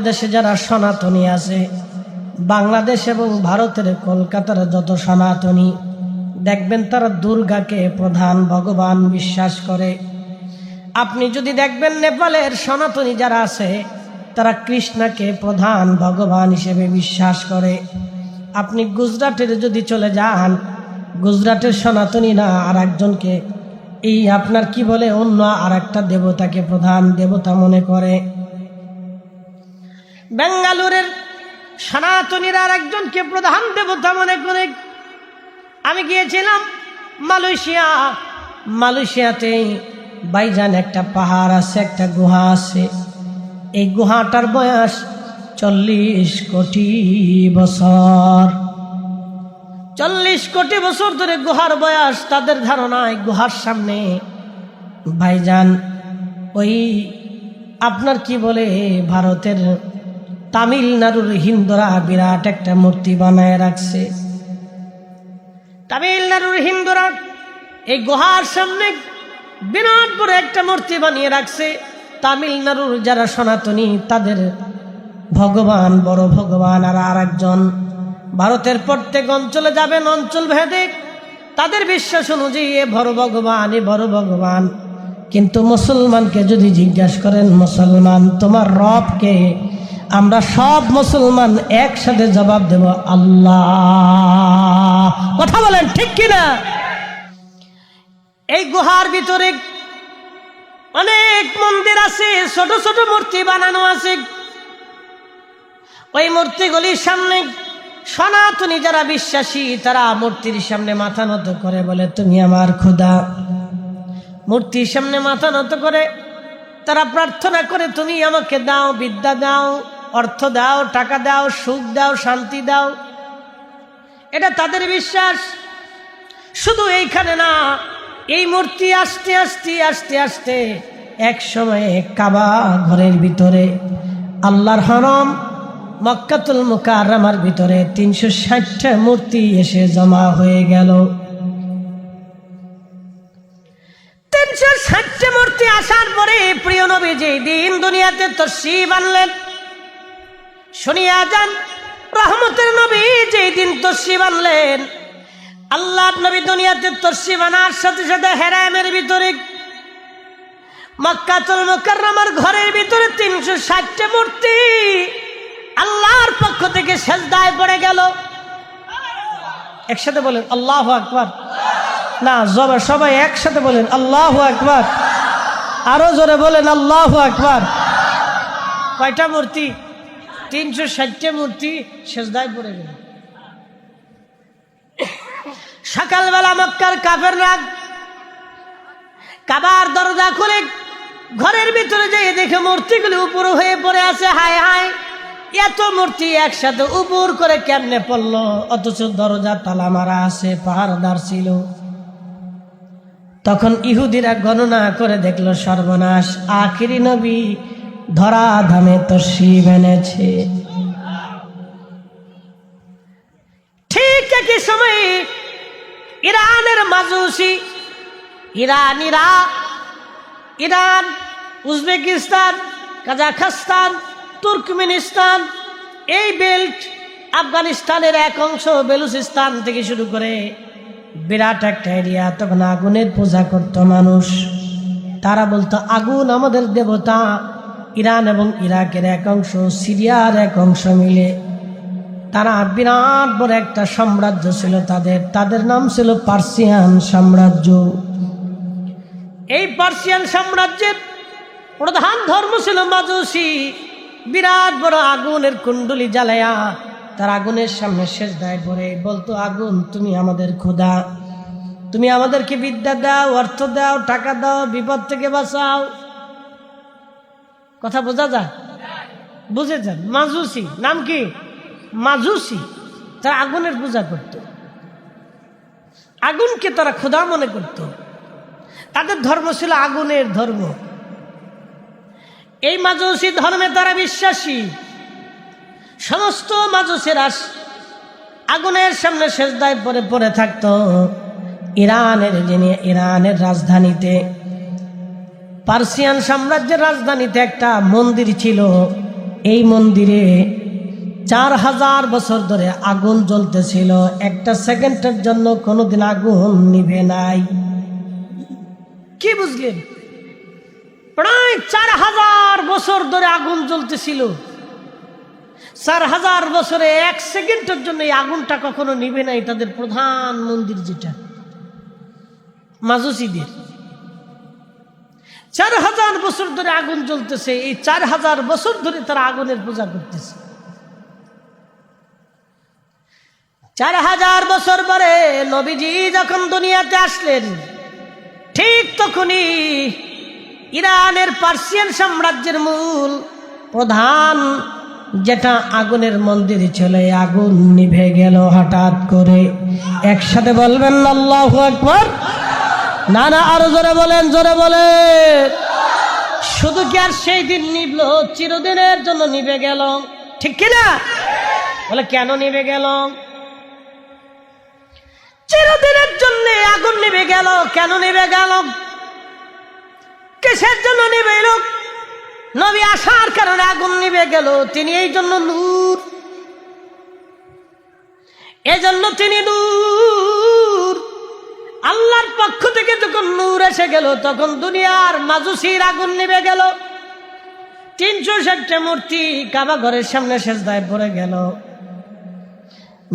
বাংলাদেশে যারা সনাতনী আছে, বাংলাদেশ এবং ভারতের কলকাতার যত সনাতনী দেখবেন তারা দুর্গাকে প্রধান ভগবান বিশ্বাস করে। আপনি যদি দেখবেন নেপালের সনাতনী যারা আছে তারা কৃষ্ণকে প্রধান ভগবান হিসেবে বিশ্বাস করে। আপনি গুজরাটের যদি চলে যান, গুজরাটের সনাতনীরা আর একজনকে এই আপনার কি বলে অন্য আর একটা দেবতাকে প্রধান দেবতা মনে করে। বেঙ্গালুরের সনাতনীরা আর একজনকে প্রধান দেবতা মনে করে। আমি গিয়েছিলাম মালয়েশিয়াতে বাইজান একটা পাহাড় আছে, একটা গুহা আছে। এই গুহাটার বয়স 40 কোটি বছর। 40 কোটি বছর ধরে গুহার বয়স। তাদের ধারণায় গুহার সামনে ভাইজান ওই আপনার কি বলে ভারতের তামিলনাড়ুর হিন্দুরা বিরাট একটা মূর্তি বানায় রাখছে। তামিলনাড়ুর হিন্দুরা এই গুহার সামনে বিরাট বড় একটা মূর্তি বানিয়ে রাখছে। তামিলনাড়ুর যারা সনাতনী তাদের ভগবান বড় ভগবান আর একজন। ভারতের প্রত্যেক অঞ্চলে যাবেন, অঞ্চল ভেদে তাদের বিশ্বাস অনুযায়ী এ বড় ভগবান, এ বড় ভগবান। কিন্তু মুসলমানকে যদি জিজ্ঞাসা করেন, মুসলমান তোমার রবকে, আমরা সব মুসলমান একসাথে জবাব দেব আল্লাহ। কথা বলেন ঠিক কিনা? এই গুহার ভিতরে অনেক মন্দির আছে, ছোট ছোট মূর্তি বানানো আছে। ওই মূর্তিগুলির সামনে সনাতনী যারা বিশ্বাসী তারা মূর্তির সামনে মাথা নত করে বলে তুমি আমার খোদা। মূর্তির সামনে মাথা নত করে তারা প্রার্থনা করে তুমি আমাকে দাও, বিদ্যা দাও, অর্থ দাও, টাকা দাও, সুখ দাও, শান্তি দাও। এটা তাদের বিশ্বাস। শুধু এইখানে না, এই মূর্তি আস্তে আস্তে আস্তে আস্তে এক সময়ে কাবা ঘরের ভিতরে আল্লাহর হরম মক্কাতুল মুকাররমার ভিতরে 360টা মূর্তি এসে জমা হয়ে গেল। 360টা মূর্তি আসার পরে প্রিয় নবী যেই দিন দুনিয়াতে তশরীফ আনলেন, শুনিয়া যান রহমতের নবী যেই দিন তশরীফ আনলেন, আল্লাহর নবী দুনিয়াতে তশরীফ আনার সাথে সাথে হেরামের ভিতরে মক্কাতুল মুকাররমার ঘরের ভিতরে 360টা মূর্তি আল্লাহর পক্ষ থেকে সেজদায় পড়ে গেল। একসাথে বলেন আল্লাহু আকবার। না, সবাই একসাথে বলেন আল্লাহু আকবার। আরো জোরে বলেন আল্লাহু আকবার। কয়টা মূর্তি? 360টা মূর্তি সেজদায় পড়ে গেল। সকালবেলা মক্কার কাফেররা কাবার দরজা খুলে ঘরের ভিতরে যেয়ে দেখে মূর্তিগুলো উপর হয়ে পড়ে আছে। হায় হায়, এত মূর্তি একসাথে উপর করে কেমনে পড়লো? অথচ দরজা তালা মারা আছে, পাহারাদার ছিল। তখন ইহুদিরা গণনা করে দেখলো সর্বনাশ, আখিরি নবী ধরা ধামে তশরীফ এনেছে। ঠিক একই সময়ে ইরানের মাজুসি, ইরান, উজবেকিস্তান, কাজাখস্তান, তুর্কমেনিস্তান, এই বেল্ট, আফগানিস্তানের এক অংশ, বেলুচিস্তান থেকে শুরু করে বিরাট একটা এরিয়া। তখন আগুনের পূজা করত মানুষ। তারা বলতো আগুন আমাদের দেবতা। ইরান এবং ইরাকের এক অংশ, সিরিয়ার এক অংশ মিলে তারা বিরাট বড় একটা সাম্রাজ্য ছিল তাদের নাম ছিল পার্সিয়ান সাম্রাজ্য। এই পার্সিয়ান সাম্রাজ্যের প্রধান ধর্ম ছিল মাজুসি। বিরাট বড় আগুনের কুণ্ডলি জ্বালায়া তার আগুনের সামনে সেজদায় পড়ে বলতো, আগুন তুমি আমাদের খোদা, তুমি আমাদেরকে বিদ্যা দাও, অর্থ দাও, টাকা দাও, বিপদ থেকে বাঁচাও। কথা বোঝা যায়? বুঝে যান। মাজুসি নাম কি? মাজুসি। তারা আগুনের পূজা করত, আগুনকে তারা খোদা মনে করত। তাদের ধর্ম ছিল আগুনের ধর্ম। এই মাজুসি ধর্মে তারা বিশ্বাসী। সমস্ত মাজুসিরা আগুনের সামনে সেজদায় পড়ে থাকতো। ইরানের এই মন্দিরে 4000 বছর ধরে আগুন জ্বলতেছিল, একটা সেকেন্ডের জন্য কোনোদিন আগুন নিভে নাই। কি বুঝলেন? প্রায় 4000 বছর ধরে আগুন জ্বলতেছিল। 4000 বছরে 1 সেকেন্ডের জন্য এই আগুনটা কখনো নিভে নাই। তাদের প্রধান মন্দির যেটা মাজুসিদের, 4000 বছর ধরে আগুন জ্বলতেছে। এই 4000 বছর ধরে তারা আগুনের পূজা করতেছে। 4000 বছর পরে নবীজি যখন দুনিয়াতে আসলেন, ঠিক তখনই ইরানের পার্সিয়ান সাম্রাজ্যের মূল প্রধান যেটা আগুনের মন্দির ছিল, আগুন নিভে গেল হঠাৎ করে। একসাথে বলবেন আল্লাহু আকবার। না না, আরো জোরে বলেন, জোরে বলেন। শুধু কি আর সেই দিন নিভল? চিরদিনের জন্য নিভে গেল, ঠিক কিনা? বলে কেন নিভে গেল? চিরদিনের জন্য আগুন নিভে গেল। কেন নিভে গেল? কিসের জন্য নিভে গেল? নবী আসার কারণে আগুন নিভে গেল। তিনি এই জন্য নূর, এজন্য তিনি নূর। আল্লাহর পক্ষ থেকে যখন নূর এসে গেল, তখন দুনিয়ার মাজুসির আগুন নিভে গেল। 360টা মূর্তি কাবা ঘরের সামনে সেজদায় পড়ে গেল।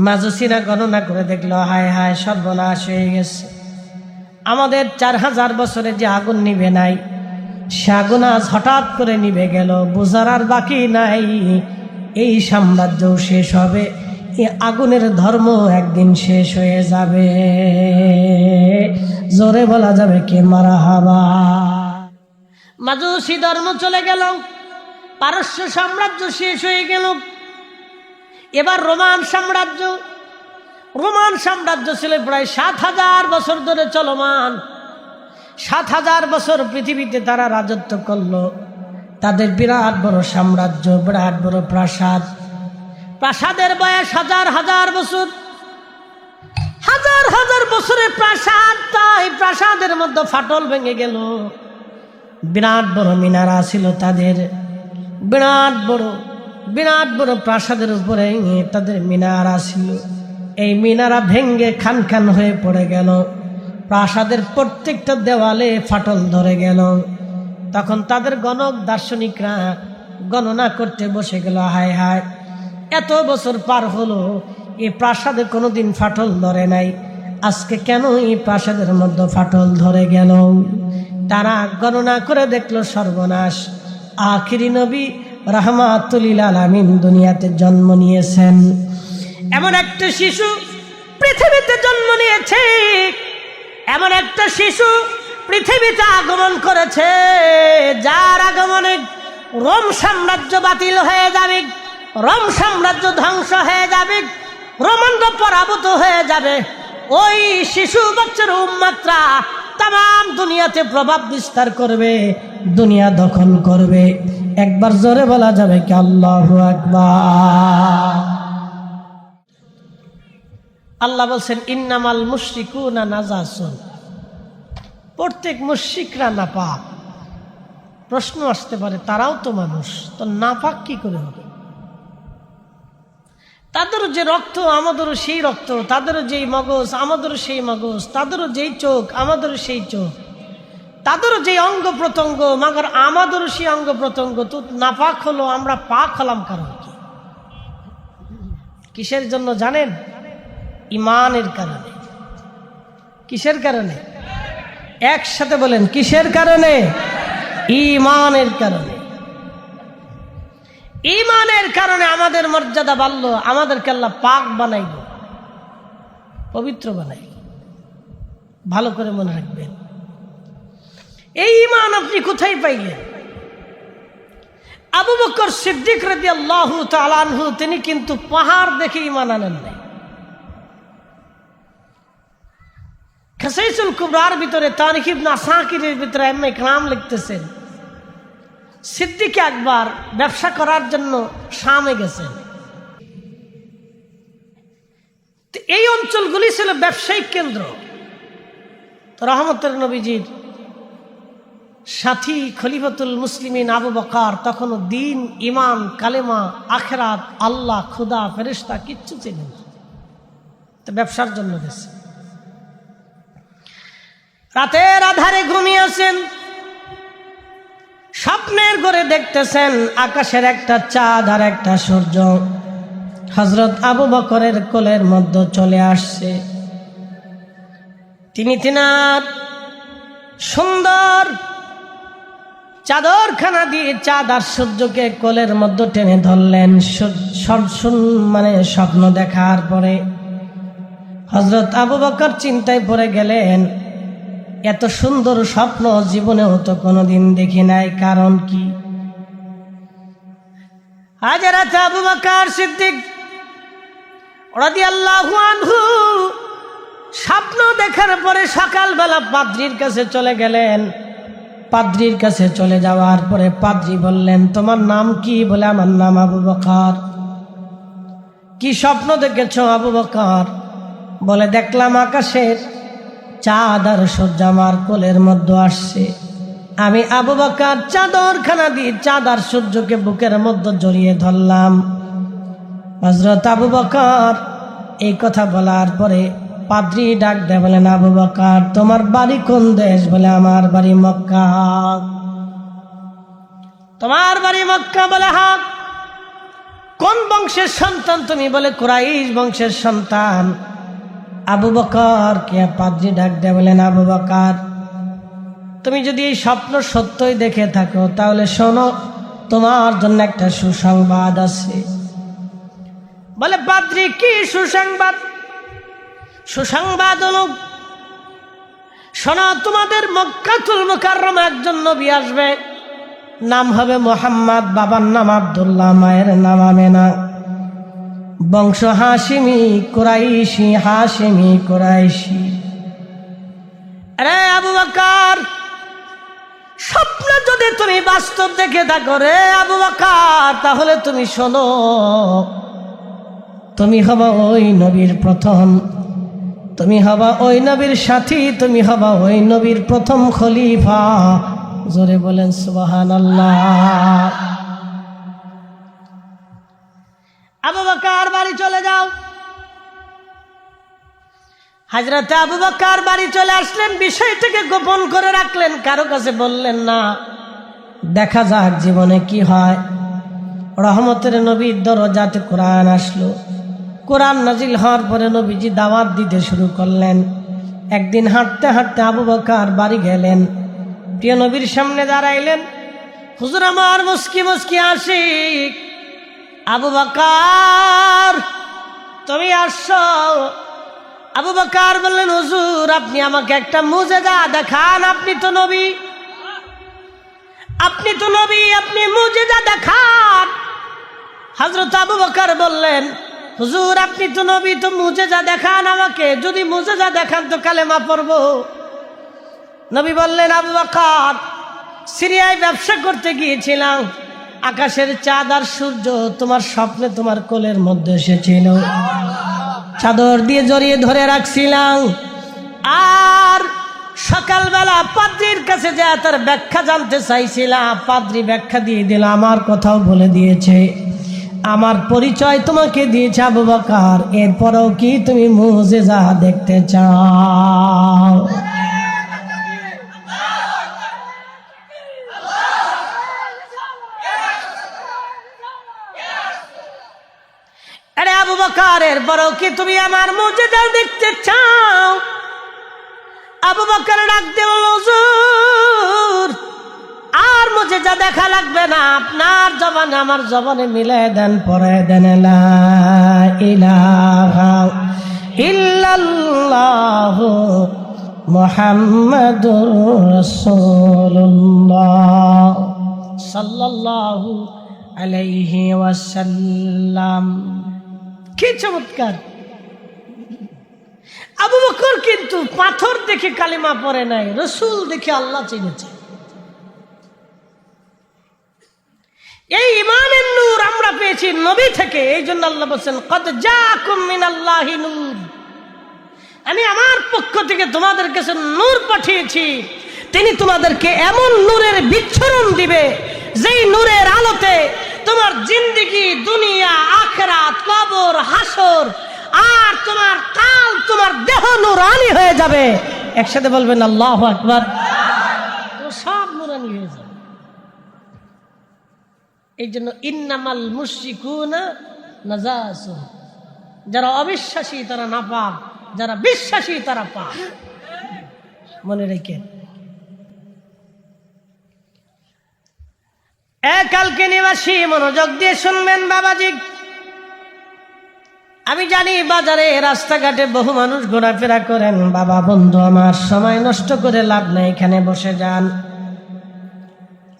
মাজুসিরা গণনা করে দেখলো, হায় হায়, সর্বনাশ হয়ে গেছে। আমাদের 4000 বছরে যে আগুন নিভে নাই, সে আগুন আজ হঠাৎ করে নিভে গেল। বোঝার আর বাকি নাই, এই সাম্রাজ্য শেষ হবে, এই আগুনের ধর্ম একদিন শেষ হয়ে যাবে। জোরে বলা যাবে কে মারহাবা। মাজুসি ধর্ম চলে গেল, পারস্য সাম্রাজ্য শেষ হয়ে গেল। এবার রোমান সাম্রাজ্য। রোমান সাম্রাজ্য ছিল প্রায় 7000 বছর ধরে চলমান। 7000 বছর পৃথিবীতে তারা রাজত্ব করলো। তাদের বিরাট বড় সাম্রাজ্য, বিরাট বড় প্রাসাদ। প্রাসাদের বয়স হাজার হাজার বছর। হাজার হাজার বছরের প্রাসাদ, তাই প্রাসাদের মধ্যে ফাটল ভেঙে গেল। বিরাট বড় মিনারা ছিল তাদের, বিরাট বড় প্রাসাদের উপরে তাদের মিনারা ছিল। এই মিনারা ভেঙ্গে খান খান হয়ে পড়ে গেল। প্রাসাদের প্রত্যেকটা দেওয়ালে ফাটল ধরে গেল। তখন তাদের গণক দার্শনিকরা গণনা করতে বসে গেল, হায় হায়, এত বছর পার হলো, এই প্রাসাদে কোনোদিন ফাটল ধরে নাই, আজকে কেন এই প্রাসাদের মধ্যে ফাটল ধরে গেল? তারা গণনা করে দেখলো, সর্বনাশ, আখিরি নবী রাহমাতুল লিল আলামিন দুনিয়াতে জন্ম নিয়েছেন। এমন একটা শিশু পৃথিবীতে জন্ম নিয়েছে, এমন একটা শিশু পৃথিবীতে আগমন করেছে, যার আগমনে রোম সাম্রাজ্য বাতিল হয়ে যাবে, রোম সাম্রাজ্য ধ্বংস হয়ে যাবে, রোমানরা পরাভূত হয়ে যাবে। ওই শিশু বাচ্চার উম্মাতরা তাম দুনিয়াতে প্রভাব বিস্তার করবে, দুনিয়া দখল করবে। একবার জোরে বলা যাবে কি আল্লাহু আকবার। আল্লাহ বলছেন, ইন্নামাল মুশরিকুনা নাজাসুন। প্রত্যেক মুশরিকরা নাপাক। প্রশ্ন আসতে পারে, তারাও তো মানুষ, তো নাপাক কি করে হবে? তাদেরও যে রক্ত আমাদেরও সেই রক্ত, তাদেরও যেই মগজ আমাদেরও সেই মগজ, তাদেরও যেই চোখ আমাদেরও সেই চোখ, তাদেরও যেই অঙ্গ প্রত্যঙ্গ, মাগার আমাদেরও সেই অঙ্গ প্রত্যঙ্গ। তো নাপাক হলো, আমরা পাক হলাম কারণ কি? কিসের জন্য জানেন? ইমানের কারণে। কিসের কারণে? একসাথে বলেন, কিসের কারণে? ইমানের কারণে। ইমানের কারণে আমাদের মর্যাদা বাড়লো, আমাদেরকে আল্লাহ পাক বানাইল, পবিত্র বানাইল। ভালো করে মনে রাখবেন, এই ইমান আপনি কোথায় পাইলেন? আবু বকর সিদ্দিক রাদিয়াল্লাহু তাআলা আনহু, তিনি কিন্তু পাহাড় দেখে ইমান আনেন নাই। খাসাইসুল কুবরার ভিতরে, তারিখ ইবনে আসাকিরের ভিতরে ইমাম ইকরাম লিখতেছেন, সিদ্দিক আকবর ব্যবসা করার জন্য শামে গেছেন। এই অঞ্চলগুলি ছিল ব্যবসায়িক কেন্দ্র। তো রহমতের নবীজির সাথী খলিফাতুল মুসলিমিন আবু বকর তখনও দিন, ইমান, কালেমা, আখেরাত, আল্লাহ, খুদা, ফেরেশতা কিচ্ছু চেনেন না, তো ব্যবসার জন্য গেছে। রাতের আধারে ঘুমিয়েছেন, স্বপ্নের ঘরে দেখতেছেন আকাশের একটা চাঁদ আর একটা সূর্য হযরত আবু বকরের কোলের মধ্যে চলে আসছে। তিনি তিনার সুন্দর চাদরখানা দিয়ে চাঁদ আর সূর্যকে কোলের মধ্যে টেনে ধরলেন। মানে স্বপ্ন দেখার পরে হযরত আবু বকর চিন্তায় পড়ে গেলেন, এত সুন্দর স্বপ্ন জীবনেও তো কোনোদিন দেখি নাই, কারণ কি? হযরত আবু বকর সিদ্দিক রাদিয়াল্লাহু আনহু স্বপ্ন দেখার পরে সকালবেলা পাদ্রীর কাছে চলে গেলেন। পাদ্রীর কাছে চলে যাওয়ার পরে পাদ্রী বললেন, তোমার নাম কি? বলে, আমার নাম আবু বকর। কি স্বপ্ন দেখেছো আবু বকর? বলে, দেখলাম আকাশের চাঁদ আর সূর্য আমার কোলের মধ্যে আসছে। আমি আবু বকর চাদরখানা দিয়ে চাঁদ আর সূর্যকে বুকের মধ্যে জড়িয়ে ধরলাম। হযরত আবু বকর এই কথা বলার পরে পাদ্রী ডাক দেয়, বলেন, আবু বকর তোমার বাড়ি কোন দেশ? বলে, আমার বাড়ি মক্কা। তোমার বাড়ি মক্কা? বলে, হ্যাঁ। কোন বংশের সন্তান তুমি? বলে, কুরাইশ বংশের সন্তান। আবু বকর কে? পাদ্রী ডাক দেয়, বলেন, আবু বকর তুমি যদি এই স্বপ্ন সত্যই দেখে থাকো তাহলে শোনো, তোমার জন্য একটা সুসংবাদ আছে। বলে, পাদ্রী কি সুসংবাদ? সুসংবাদ হলো, শোনো, তোমাদের মক্কাতুল মুকাররমা একজন নবী আসবে, নাম হবে মুহাম্মদ, বাবার নাম আব্দুল্লাহ, মায়ের নাম আমেনা, বংশ হাশিমি কুরাইশি, হাশিমি কুরাইশি। আরে আবু বকর, স্বপ্ন যদি তুমি বাস্তব দেখে থাকো রে আবু বকর, তাহলে তুমি শোনো, তুমি হবা ওই নবীর প্রথম, তুমি হবা ওই নবীর সাথী, তুমি হবা ওই নবীর প্রথম খলিফা। জোরে বলেন সুবহানাল্লাহ। আবু বকর বাড়ি চলে যাও। হযরত আবু বকর বাড়ি চলে আসলেন, বিষয়টাকে গোপন করে রাখলেন, কারো কাছে বললেন না। দেখা যাক জীবনে কি হয়। রহমতের নবীর দরজাতে কোরআন আসলো। কোরআন নাজিল হওয়ার পরে নবীজি দাওয়াত দিতে শুরু করলেন। একদিন হাঁটতে হাঁটতে আবু বকর বাড়ি গেলেন, প্রিয় নবীর সামনে দাঁড়াইলেন। হুজুর আমার মুস্কি মুস্কি আশিক আবু বকর, তুমি আসছো? আবু বকর বললেন, হুজুর আপনি আমাকে একটা মুজিজা দেখান, আপনি তো নবী, আপনি তো নবী, আপনি মুজিজা দেখান। হযরত আবু বকর বললেন, হুজুর আপনি তো নবী, তো মুজিজা দেখান আমাকে, যদি মুজিজা দেখান তো কালেমা পড়ব। নবী বললেন, আবু বকর সিরিয়ায় ব্যবসা করতে গিয়েছিলাম, আকাশের চাঁদ আর সূর্য তোমার স্বপ্নে তোমার কোলের মধ্যে এসেছিল, চাদর দিয়ে জড়িয়ে ধরে রাখছিলাম, আর সকালবেলা পাদ্রীর কাছে যায় তার ব্যাখ্যা জানতে চাইছিলাম, পাদ্রী ব্যাখ্যা দিয়ে দিল, আমার কথাও বলে দিয়েছে, আমার পরিচয় তোমাকে দিয়েছে আবু বকর, এরপরেও কি তুমি মুজিজা দেখতে চাও? আরে আবু বকর, এরপরেও কি তুমি আমার মুজিজা দেখতে চাও? আবু বকর ডাক দিল, হুজুর আর মুজিজা দেখা লাগবে না, আপনার জবানে আমার জবানে মিলাই দেন, পরে দেন লা ইলাহা ইল্লাল্লাহু মুহাম্মাদুর রাসূলুল্লাহ সাল্লাল্লাহু আলাইহি ওয়াসাল্লাম। কি চমৎকার! আবু বকর কিন্তু পাথর দেখে কালিমা পড়ে নাই, রসুল দেখে আল্লাহ চিনেছে। এই ইমানের নূর আমরা পেয়েছি নবী থেকে, এই জন্য আল্লাহ বলছেন, কদ জাকুম মিনাল্লাহি নূর, আমি আমার পক্ষ থেকে তোমাদের কাছে নূর পাঠিয়েছি। তিনি তোমাদেরকে এমন নূরের বিচ্ছুরণ দিবে যেই নূরের আলোতে তোমার জিন্দেগি, দুনিয়া, আখিরাত, কবর, হাসর আর তোমার কাল, তোমার দেহ নূরানি হয়ে যাবে। একসাথে বলবেন আল্লাহু আকবার। তো সব নূরানি হয়ে যাবে। এই জন্য ইন্নামাল মুশরিকুনা নাজাসুন, যারা অবিশ্বাসী তারা নাপাক, যারা বিশ্বাসী তারা পাক। মনে রেখেন। কালকে নিবাসী মনোযোগ দিয়ে শুনবেন বাবাজি। আমি জানি বাজারে রাস্তাঘাটে বহু মানুষ ঘোরাফেরা করেন। বাবা বন্ধু আমার, সময় নষ্ট করে লাভ নেই, এখানে বসে যান।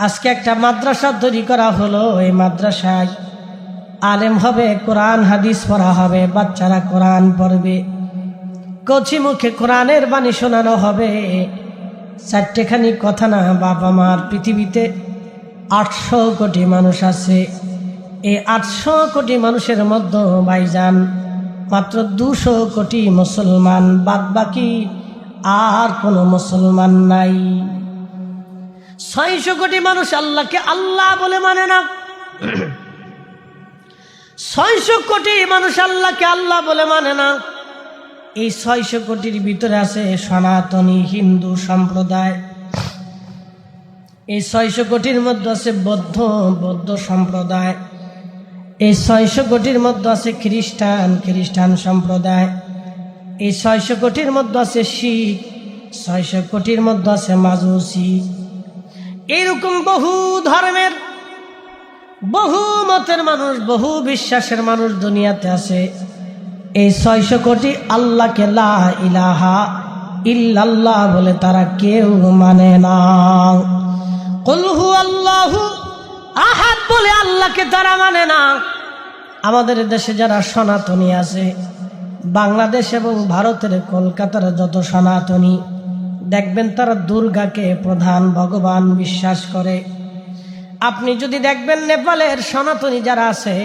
আজকে একটা মাদ্রাসা তৈরি করা হলো। এই মাদ্রাসায় আলেম হবে, কোরআন হাদিস পড়া হবে, বাচ্চারা কোরআন পড়বে, কচি মুখে কোরআনের বাণী শোনানো হবে। চারটেখানি কথা না বাবা মার, পৃথিবীতে 800 কোটি মানুষ আছে। এই 800 কোটি মানুষের মধ্যে ভাইজান মাত্র 200 কোটি মুসলমান, বাদ বাকি আর কোনো মুসলমান নাই। 600 কোটি মানুষ আল্লাহকে আল্লাহ বলে মানে না। 600 কোটি মানুষ আল্লাহকে আল্লাহ বলে মানে না। এই 600 কোটির ভিতরে আছে সনাতনী হিন্দু সম্প্রদায়। এই 600 কোটির মধ্যে আছে বৌদ্ধ সম্প্রদায়। এই 600 কোটির মধ্যে আছে খ্রিস্টান সম্প্রদায়। এই 600 কোটির মধ্যে আছে শিখ। 600 কোটির মধ্যে আছে মাজুসি। এইরকম বহু ধর্মের, বহু মতের মানুষ, বহু বিশ্বাসের মানুষ দুনিয়াতে আছে। এই 600 কোটি আল্লাহকে লা ইলাহা ইল্লাল্লাহ বলে তারা কেউ মানে না। কুল হুয়াল্লাহু আহাদ বলে আল্লাহকে তারা মানে না। আমাদের দেশে যারা সনাতনী আছে, বাংলাদেশ এবং ভারতের কলকাতার যত সনাতনী দেখবেন তারা দুর্গাকে প্রধান ভগবান বিশ্বাস করে। আপনি যদি দেখবেন নেপালের সনাতনী যারা আছে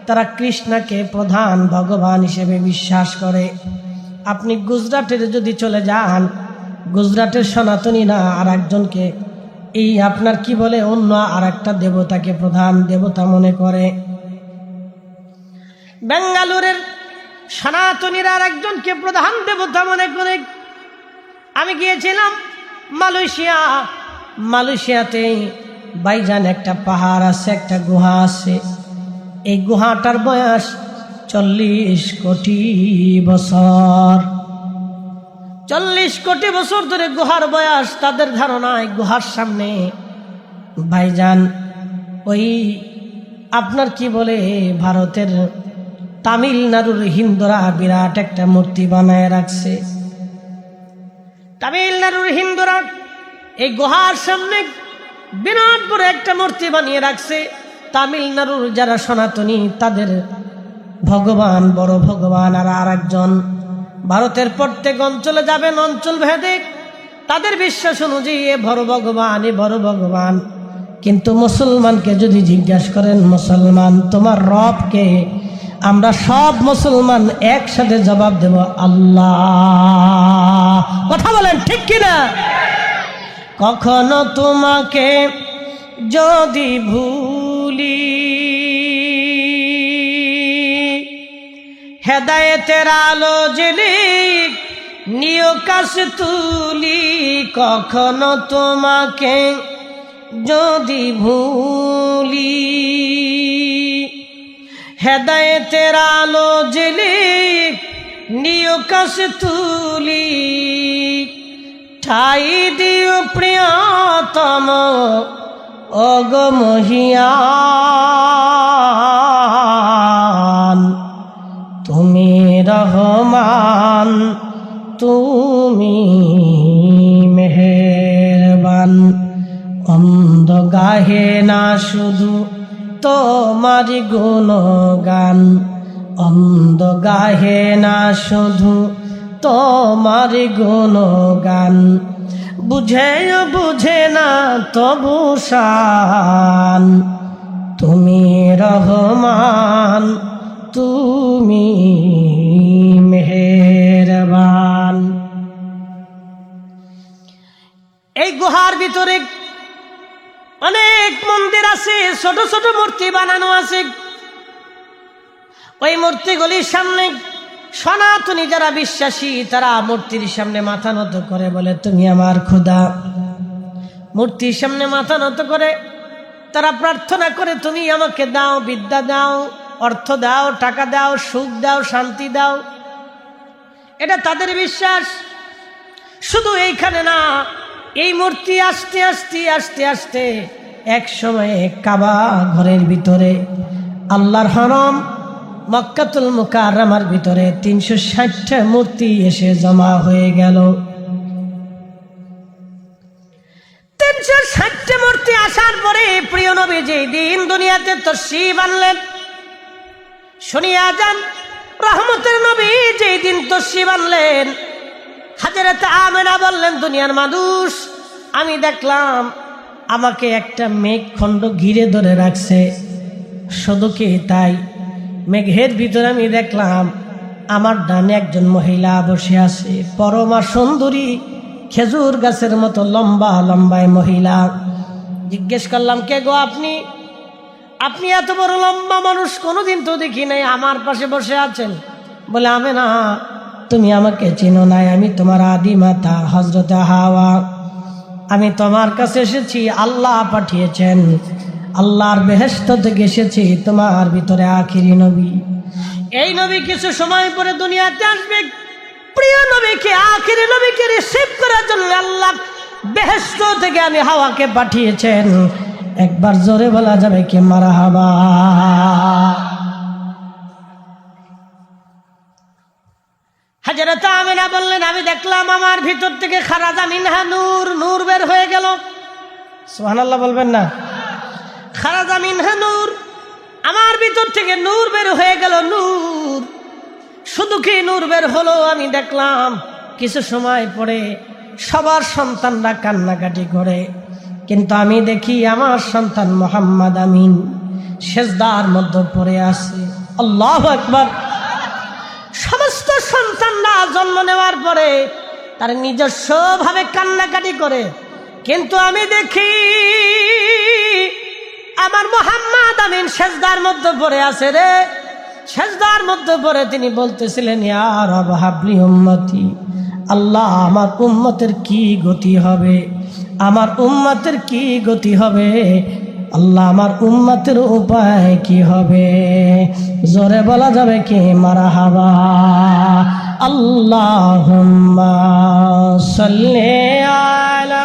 তারা কৃষ্ণকে প্রধান ভগবান হিসেবে বিশ্বাস করে। আপনি গুজরাটের যদি চলে যান, গুজরাটের সনাতনীরা আর একজনকে, এই আপনার কি বলে, অন্য আর একটা দেবতাকে প্রধান দেবতা মনে করে। বেঙ্গালুরের সনাতনীরা আর একজনকে প্রধান দেবতা মনে করে। আমি গিয়েছিলাম মালয়েশিয়াতে ভাইজান একটা পাহাড় আছে, একটা গুহা আছে। এই গুহাটার বয়স 40 কোটি বছর। 40 কোটি বছর ধরে গুহার বয়স। তাদের ধারণায় গুহার সামনে ভাইজান ওই আপনার কি বলে, ভারতের তামিলনাড়ুর হিন্দুরা বিরাট একটা মূর্তি বানায় রাখছে। তামিলনাড়ুর হিন্দুরা এই গুহার সামনে বিরাট বড় একটা মূর্তি বানিয়ে রাখছে। তামিলনাড়ুর যারা সনাতনী তাদের ভগবান, বড় ভগবান আর একজন। ভারতের প্রত্যেক অঞ্চলে যাবেন, অঞ্চল ভেদে তাদের বিশ্বাস অনুযায়ী এ বড় ভগবান, এ বড় ভগবান। কিন্তু মুসলমানকে যদি জিজ্ঞাসা করেন, মুসলমান তোমার রবকে, আমরা সব মুসলমান একসাথে জবাব দেব আল্লাহ। কথা বলেন ঠিক কিনা? কখনো তোমাকে যদি ভুলি, হেদায়েতের আলো জ্বেলে নিয় কাশ তুলি। কখনো তোমাকে যদি ভুলি, হেদায়েতের আলো জ্বেলে নিয় কাশ তুলি। ঠাই দিও প্রিয়তম অগ মহিয়ান, তুমি রহমান, তুমি মেহেরবান। অন্ধ গাহে না শুধু তোমার গুণগান, অন্ধ গাহে না শুধু তোমার গুণগান। বুঝেও বুঝে না তবু শান, তুমি রহমান, তুমি মেহেরবান। এই গুহা ভিতরে অনেক মন্দির আছে, ছোট ছোট মূর্তি বানানো আছে। ওই মূর্তিগুলির সামনে সনাতনী যারা বিশ্বাসী তারা মূর্তির সামনে মাথা নত করে বলে, তুমি আমার খোদা। মূর্তির সামনে মাথা নত করে তারা প্রার্থনা করে, তুমি আমাকে দাও, বিদ্যা দাও, অর্থ দাও, টাকা দাও, সুখ দাও, শান্তি দাও। এটা তাদের বিশ্বাস। শুধু এইখানে না, এই মূর্তি আস্তে আস্তে আস্তে আস্তে এক সময়ে কাবা ঘরের ভিতরে আল্লাহর হরম মক্কাতুল মুকাররমার ভিতরে 360টা মূর্তি এসে জমা হয়ে গেল। 360টা মূর্তি আসার পরে প্রিয় নবী যেই দিন দুনিয়াতে তশরীফ আনলেন, শুনিয়া যান, রহমতের নবী যেই দিন তশরীফ আনলেন, হযরত আমেনা বললেন, দুনিয়ার মানুষ, আমি দেখলাম আমাকে একটা মেঘখণ্ড ঘিরে ধরে রাখছে। শুধু কি তাই, মেঘের ভিতরে আমি দেখলাম আমার ডানে একজন মহিলা বসে আছে, পরমা সুন্দরী, খেজুর গাছের মতো লম্বা লম্বায় মহিলা। জিজ্ঞেস করলাম, কে গো আপনি? আপনি এত বড় লম্বা মানুষ কোনোদিন তো দেখি নাই, আমার পাশে বসে আছেন। বলে, আমেনা, তুমি আমাকে চিনো নাই, আমি তোমার আদি মাতা হযরত হাওয়া। আমি তোমার কাছে এসেছি, আল্লাহ পাঠিয়েছেন, আল্লাহর বেহেশত থেকে এসেছি, তোমার ভিতরে আখিরি নবী। এই নবী কিছু সময় পরে দুনিয়াতে আসবে। প্রিয় নবীকে, আখিরি নবীকে রিসিভ করার জন্য আল্লাহ বেহেশত থেকে আমি হাওয়াকে পাঠিয়েছেন। একবার জোরে বলা যাবে কি মারহাবা? হযরত আমিনা বললেন, আমি দেখলাম আমার ভিতর থেকে খারাজা মিনহা নূর, নূর বের হয়ে গেল। সুবহানাল্লাহ বলবেন না? খারাজা মিনহা নূর, আমার ভিতর থেকে নূর বের হয়ে গেল। নূর, শুধু কি নূর বের হলো, আমি দেখলাম কিছু সময় পরে সবার সন্তানরা কান্নাকাটি করে, কিন্তু আমি দেখি আমার সন্তান মুহাম্মদ আমিন সেজদার মধ্যে পড়ে আছে। আল্লাহু আকবার। সমস্ত সন্তানরা জন্ম নেওয়ার পরে তার নিজস্ব ভাবে কান্নাকাটি করে, কিন্তু আমি দেখি আমার মুহাম্মদ আমিন সেজদার মধ্যে পড়ে আছে রে। সেজদার মধ্যে পড়ে তিনি বলতেছিলেন, ইয়া রব হাবলি উম্মতি, আল্লাহ আমার উম্মতের কি গতি হবে, আমার উম্মতের কি গতি হবে, আল্লাহ আমার উম্মতের উপায় কি হবে? জোরে বলা যাবে কি মারহাবা? আল্লাহুম্মা সাল্লি আলা,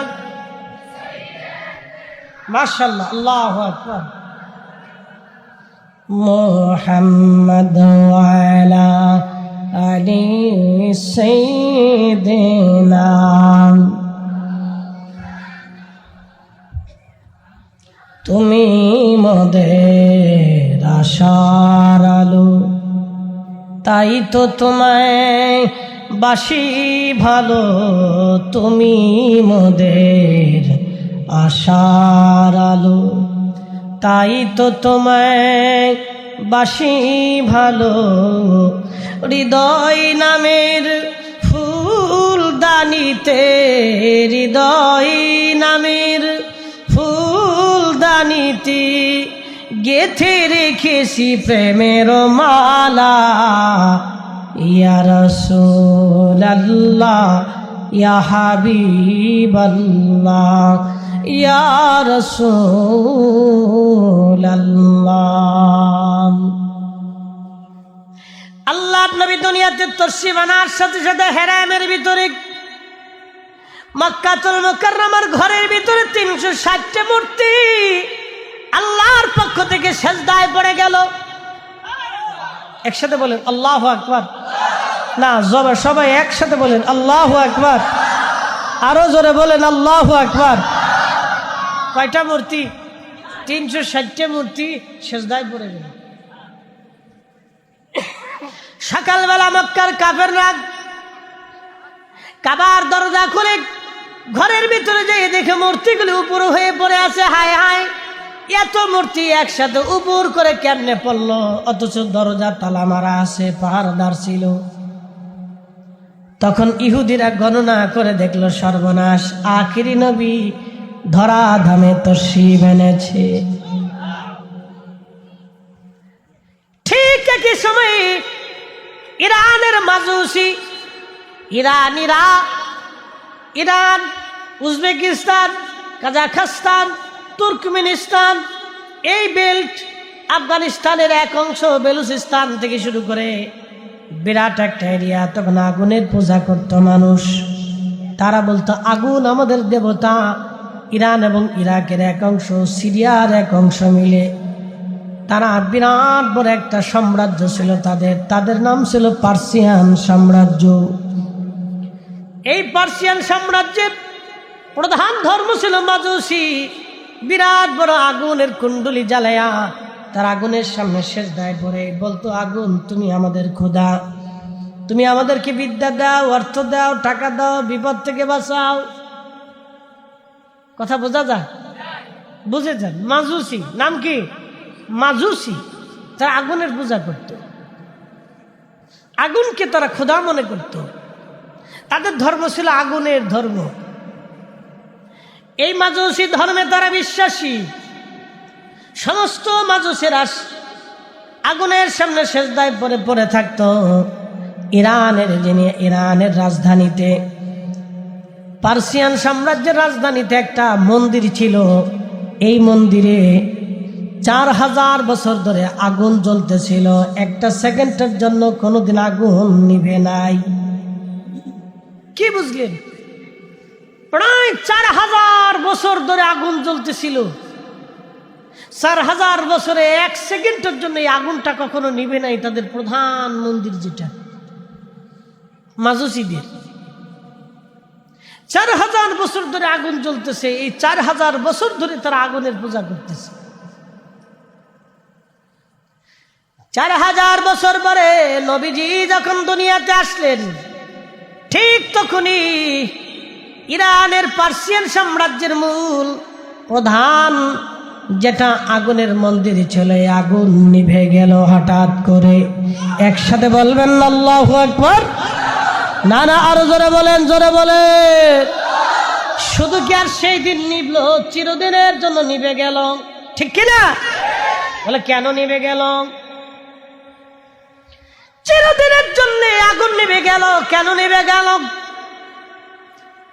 মাশাআল্লাহ, আল্লাহু আকবার, মুহাম্মদ ওয়া আলা আলি সাইয়্যিদিনা। তুমি মোদের আশার আলো, তাই তো তোমায় বাসি ভালো। তুমি মোদের আশার আলো, তাই তো তোমায় বাসি ভালো। হৃদয় নামের ফুল দানিতে, হৃদয় নামের ফুল দানিতে গেথে রেখেছি প্রেমের মালা। ইয়া রাসূলুল্লাহ, ইয়া হাবিবাল্লাহ, ইয়া রাসূলুল্লাহ। আল্লাহর নবী দুনিয়াতে তশরীফ আনার সাথে সাথে হেরামের ভিতরে মক্কাতুল মুকাররমার ঘরের ভিতরে 360টা মূর্তি আল্লাহর পক্ষ থেকে সেজদায় পড়ে গেল। একসাথে বলেন আল্লাহু আকবার। না, সবাই একসাথে বলেন আল্লাহু আকবার। আরো জোরে বলেন আল্লাহু আকবার। কয়টা মূর্তি? 360টা মূর্তি সেজদায় পড়ে গেল। সকালবেলা মক্কার কাফেররা কাবার দরজা খুলে ঘরের ভিতরে যেয়ে দেখে মূর্তিগুলি উপর হয়ে পড়ে আছে। হায় হায়, এত মূর্তি একসাথে উপর করে কেমনে পড়লো? অথচ দরজা তালা মারা আছে, পাহারাদার ছিল। তখন ইহুদিরা গণনা করে দেখলো, সর্বনাশ, আখিরি নবী ধরা ধামে তসরিফ এনেছে। ঠিক একই সময়ে ইরানের মাজুসি, ইরানিরা ইরান, উজবেকিস্তান, কাজাখস্তান, তুর্কমেনিস্তান, এই বেল্ট, আফগানিস্তানের এক অংশ, বেলুচিস্তান থেকে শুরু করে বিরাট একটা এরিয়া, তখন আগুনের পূজা করত মানুষ। তারা বলতো আগুন আমাদের দেবতা। ইরান এবং ইরাকের এক অংশ, সিরিয়ার এক অংশ মিলে তারা বিরাট বড় একটা সাম্রাজ্য ছিল তাদের নাম ছিল পার্সিয়ান সাম্রাজ্য। এই পার্সিয়ান সাম্রাজ্যের প্রধান ধর্ম ছিল মাজুসি। বিরাট বড় আগুনের কুণ্ডলি জ্বালায়া তার আগুনের সামনে সেজদায় পড়ে বলতো, আগুন তুমি আমাদের খোদা, তুমি আমাদেরকে বিদ্যা দাও, অর্থ দাও, টাকা দাও, বিপদ থেকে বাঁচাও। কথা বোঝা যায়? বুঝেছেন? মাজুসি নাম কি? মাজুসি। তারা আগুনের পূজা করত, আগুনকে তারা খোদা মনে করত। তাদের ধর্ম ছিল আগুনের ধর্ম। এই মাজুসি ধর্মে তারা বিশ্বাসী। সমস্ত মাজুসেরা আগুনের সামনে সেজদায় পড়ে থাকতো। ইরানের রাজধানীতে, পার্সিয়ান সাম্রাজ্যের রাজধানীতে একটা মন্দির ছিল। এই মন্দিরে 4000 বছর ধরে আগুন জ্বলতেছিল, একটা সেকেন্ডের জন্য কোনোদিন আগুন নিভে নাই। কি বুঝলেন? প্রায় 4000 বছর ধরে আগুন জ্বলতেছিল। 4000 বছরে 1 সেকেন্ডের জন্য এই আগুনটা কখনো নিভে নাই। তাদের প্রধান মন্দির যেটা মাজুসিদের, 4000 বছর ধরে আগুন জ্বলতেছে। এই 4000 বছর ধরে তারা আগুনের পূজা করতেছে। 4000 বছর পরে নবীজি যখন দুনিয়াতে আসলেন, ঠিক তখনই ইরানের পার্সিয়ান সাম্রাজ্যের মূল প্রধান যেটা আগুনের মন্দির ছিল, এই আগুন নিভে গেল হঠাৎ করে। একসাথে বলবেন আল্লাহু আকবার। না না, আরো জোরে বলেন, জোরে বলেন। শুধু কি আর সেই দিন নিভল? চিরদিনের জন্য নিভে গেল, ঠিক কিনা? বলে কেন নিভে গেল? চিরদিনের জন্য আগুন নিভে গেল। কেন নিভে গেল?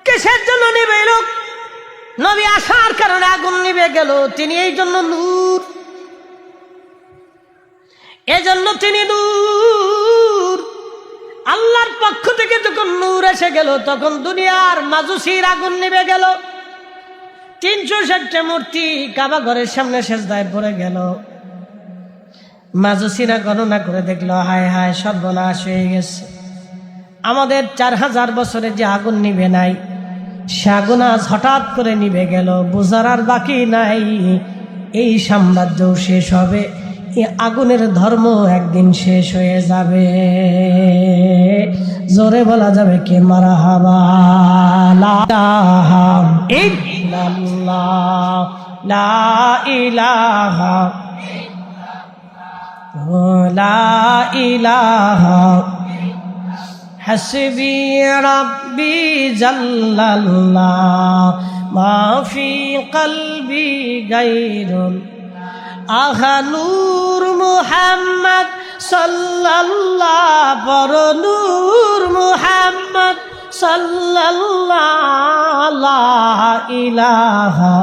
কিসের জন্য নিভে গেল? নবী আসার কারণে আগুন নিভে গেল। তিনি এই জন্য নূর, এজন্য তিনি নূর। আল্লাহর পক্ষ থেকে যখন নূর এসে গেল, তখন দুনিয়ার মাজুসির আগুন নিভে গেল। 360টা মূর্তি কাবা ঘরের সামনে সেজদায় পড়ে গেল। মাজুসিরা গণনা করে দেখলো, হায় হায়, সর্বনাশ হয়ে গেছে। আমাদের 4000 বছরে যে আগুন নিভে নাই, সে আগুন আজ হঠাৎ করে নিভে গেল। বোঝার আর বাকি নাই, এই সাম্রাজ্য শেষ হবে, এই আগুনের ধর্ম একদিন শেষ হয়ে যাবে। জোরে বলা যাবে কি মারহাবা। লা ইলাহা ইল্লাল্লাহ, লা ইলাহা, লা ইলাহা হাসবি রাব্বি জাল্লাল্লাহ মা ফি কলবি গায়রুল আহা নূর মুহাম্মদ সাল্লাল্লাহ, পর নূর মুহাম্মদ সাল্লাল্লাহ, লা ইলাহা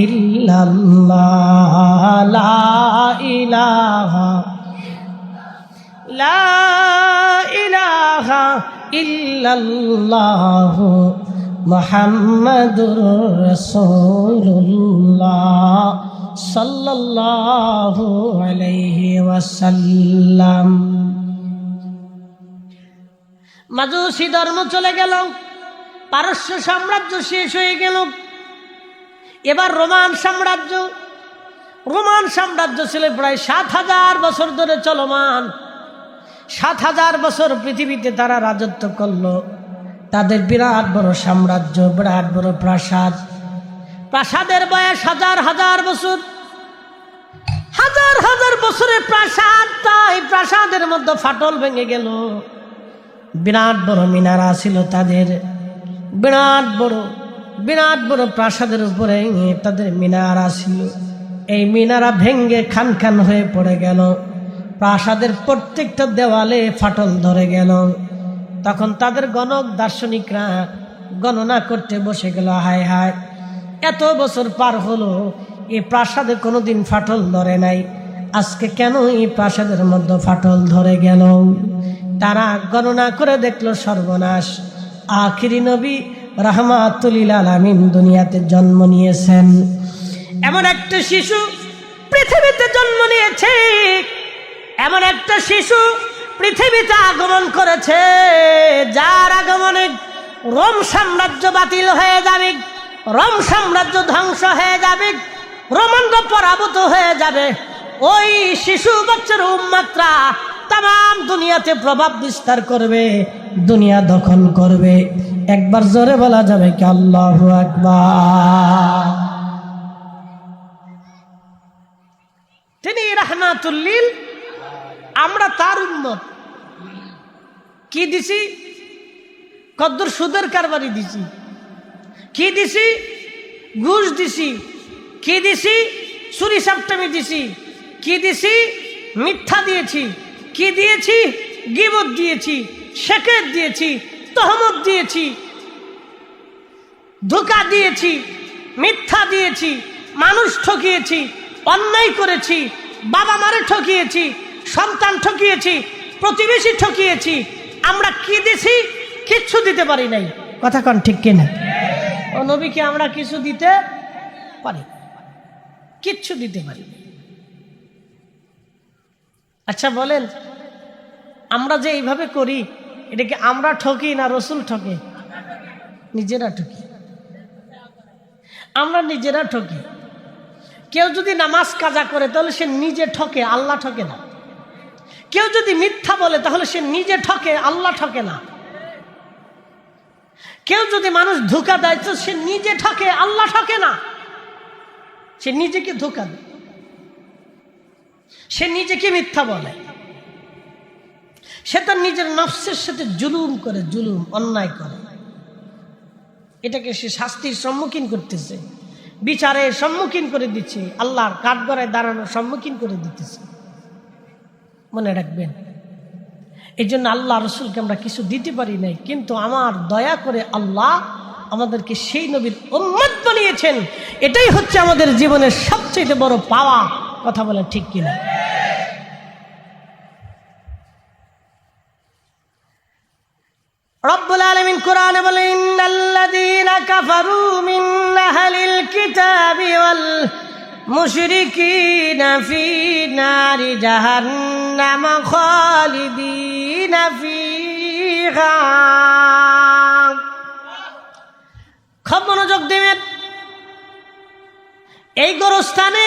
ইল্লাল্লাহ, লা ইলাহা, লা ইলাহা ইল্লাল্লাহ মুহাম্মাদুর রাসূলুল্লাহ সাল্লাল্লাহু আলাইহি ওয়াসাল্লাম। মাজুসি ধর্ম চলে গেল, পারস্য সাম্রাজ্য শেষ হয়ে গেল। এবার রোমান সাম্রাজ্য। রোমান সাম্রাজ্য ছিল প্রায় 7000 বছর ধরে চলমান। 7000 বছর পৃথিবীতে তারা রাজত্ব করলো। তাদের বিরাট বড় সাম্রাজ্য, বিরাট বড় প্রাসাদ। প্রাসাদের বয়স হাজার হাজার বছর, হাজার হাজার বছরের প্রাসাদ। তাই প্রাসাদের মধ্যে ফাটল ভেঙে গেল। বিরাট বড় মিনারা ছিল তাদের, বিরাট বড় বিরাট বড় প্রাসাদের উপরে তাদের মিনারা ছিল। এই মিনারা ভেঙ্গে খান খান হয়ে পড়ে গেল, প্রাসাদের প্রত্যেকটা দেওয়ালে ফাটল ধরে গেল। তখন তাদের গণক দার্শনিকরা গণনা করতে বসে গেল, হায় হায়, এত বছর পার হলো, এই প্রাসাদে কোনোদিন ফাটল ধরে নাই, আজকে কেন এই প্রাসাদের মধ্যে ফাটল ধরে গেল? তারা গণনা করে দেখলো সর্বনাশ, আখিরি নবী রাহমাতুল লিল আলামিন দুনিয়াতে জন্ম নিয়েছেন। এমন একটা শিশু পৃথিবীতে জন্ম নিয়েছে, এমন একটা শিশু পৃথিবীতে আগমন করেছে, যার আগমনে রোম সাম্রাজ্য বাতিল হয়ে যাবে, রোম সাম্রাজ্য ধ্বংস হয়ে যাবে, রোমানরা পরাভূত হয়ে যাবে। ওই শিশু বাচ্চার উম্মতরা তাম দুনিয়াতে প্রভাব বিস্তার করবে, দুনিয়া দখল করবে। একবার জোরে বলা যাবে কি আল্লাহু আকবার? তিনি রাহমাতুল লিল, আমরা তার উম্মত। কি দিছি? কদ্দুর সুদের কারবারি দিছি, কি দিছি? ঘুষ দিছি, কি দিছি? চুরি সাপটামি দিছি, কি দিছি? মিথ্যা দিয়েছি, কি দিয়েছি? গীবত দিয়েছি, শেকের দিয়েছি, তহমত দিয়েছি, ধোঁকা দিয়েছি, মিথ্যা দিয়েছি, মানুষ ঠকিয়েছি, অন্যায় করেছি, বাবা মারে ঠকিয়েছি, সন্তান ঠকিয়েছি, প্রতিবেশী ঠকিয়েছি। আমরা কি দিছি? কিচ্ছু দিতে পারি নাই। কথা কন ঠিক কিনা? ও নবীকে আমরা কিছু দিতে পারি, কিচ্ছু দিতে পারি। আচ্ছা বলেন, আমরা যে এইভাবে করি, এটাকে আমরা ঠকি না রসুল ঠকে? নিজেরা ঠকি, আমরা নিজেরা ঠকি। কেউ যদি নামাজ কাজা করে তাহলে সে নিজে ঠকে, আল্লাহ ঠকে না। কেউ যদি মিথ্যা বলে তাহলে সে নিজে ঠকে, আল্লাহ ঠকে না। কেউ যদি মানুষ ধোঁকা দেয় তো সে নিজে ঠকে, আল্লাহ ঠকে না। সে নিজেকে ধোঁকা দেয়, সে নিজেকে মিথ্যা বলে, সে তার নিজের নফসের সাথে জুলুম করে, জুলুম অন্যায় করে। এটাকে সে শাস্তির সম্মুখীন করতেছে, বিচারের সম্মুখীন করে দিচ্ছে, আল্লাহর কাঠগড়ায় দাঁড়ানোর সম্মুখীন করে দিতেছে। মনে রাখবেন, এই জন্য আল্লাহ রসুলকে আমরা কিছু দিতে পারি নাই, কিন্তু আমার দয়া করে আল্লাহ আমাদেরকে সেই নবীর উম্মত বানিয়েছেন। এটাই হচ্ছে আমাদের জীবনের সবচেয়ে বড় পাওয়া। কথা বলেন ঠিক কিনা? রব্বুল আলামিন কোরআনে বলেন, ইন্নাল্লাযীনা কাফারু মিন আহলিল কিতাবি ওয়াল মুশরিকিনা ফী নারি জাহান্নাম খালিদিনা ফীহা। খুব মনোযোগ দেবেন। এই গোরস্থানে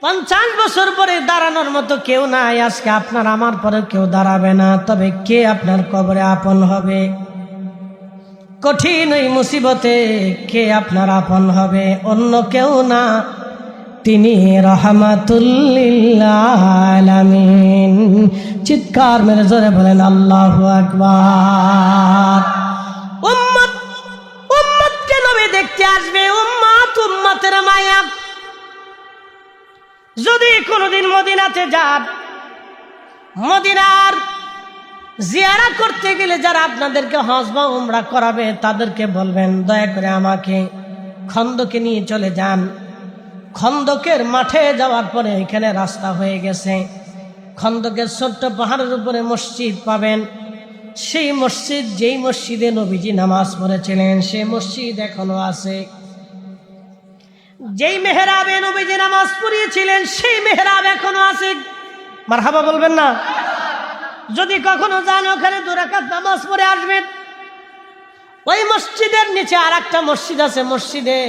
50 বছর পরে দাঁড়ানোর মতো কেউ নাই। আজকে আপনার আমার পরে কেউ দাঁড়াবে না, তবে কে আপনার কবরে আপন হবে? কঠিন ওই মুসিবতে কে আপনার আপন হবে? অন্য কেউ না, তিনি রাহমাতুল লিল আলামিন। চিৎকার মেরে জোরে বলেন আল্লাহু আকবার। উম্মত উম্মতকে নবী দেখতে আসবে, উম্মত উম্মতের মায়া। যদি কোনোদিন মদিনাতে যান, মদিনার জিয়ারত করতে গেলে যারা আপনাদেরকে হজ বা উমরা করাবে তাদেরকে বলবেন, দয়া করে আমাকে খন্দকে নিয়ে চলে যান। খন্দকের মাঠে যাওয়ার পরে এখানে রাস্তা হয়ে গেছে, খন্দকের ছোট্ট পাহাড়ের উপরে মসজিদ পাবেন। সেই মসজিদ, যেই মসজিদে নবীজি নামাজ পড়েছিলেন, সেই মসজিদ এখনো আছে। যেই মেহরাবে নবীজি নামাজ পড়িয়েছিলেন, সেই মেহরাব এখনো আছে। মারহাবা বলবেন না? যদি কখনো যান, ওখানে 2 রাকাত নামাজ পড়ে আসবেন। ওই মসজিদের নিচে আর একটা মসজিদ আছে, মসজিদে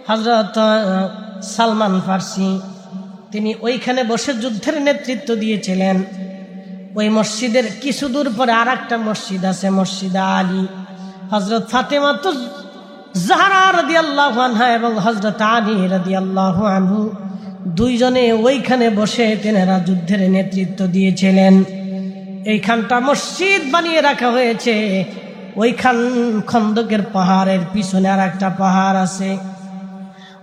হযরত সালমান ফার্সি, তিনি ওইখানে বসে যুদ্ধের নেতৃত্ব দিয়েছিলেন। ওই মসজিদের কিছু দূর পরে আর একটা মসজিদ আছে, মসজিদে আলী। হযরত ফাতেমা জাহরা রাদিয়াল্লাহু আনহা এবং হযরত আলী রাদিয়াল্লাহু আনহু দুইজনে ওইখানে বসে তেনারা যুদ্ধের নেতৃত্ব দিয়েছিলেন। এইখানটা মসজিদ বানিয়ে রাখা হয়েছে। ওইখান খন্দকের পাহাড়ের পিছনে আর একটা পাহাড় আছে।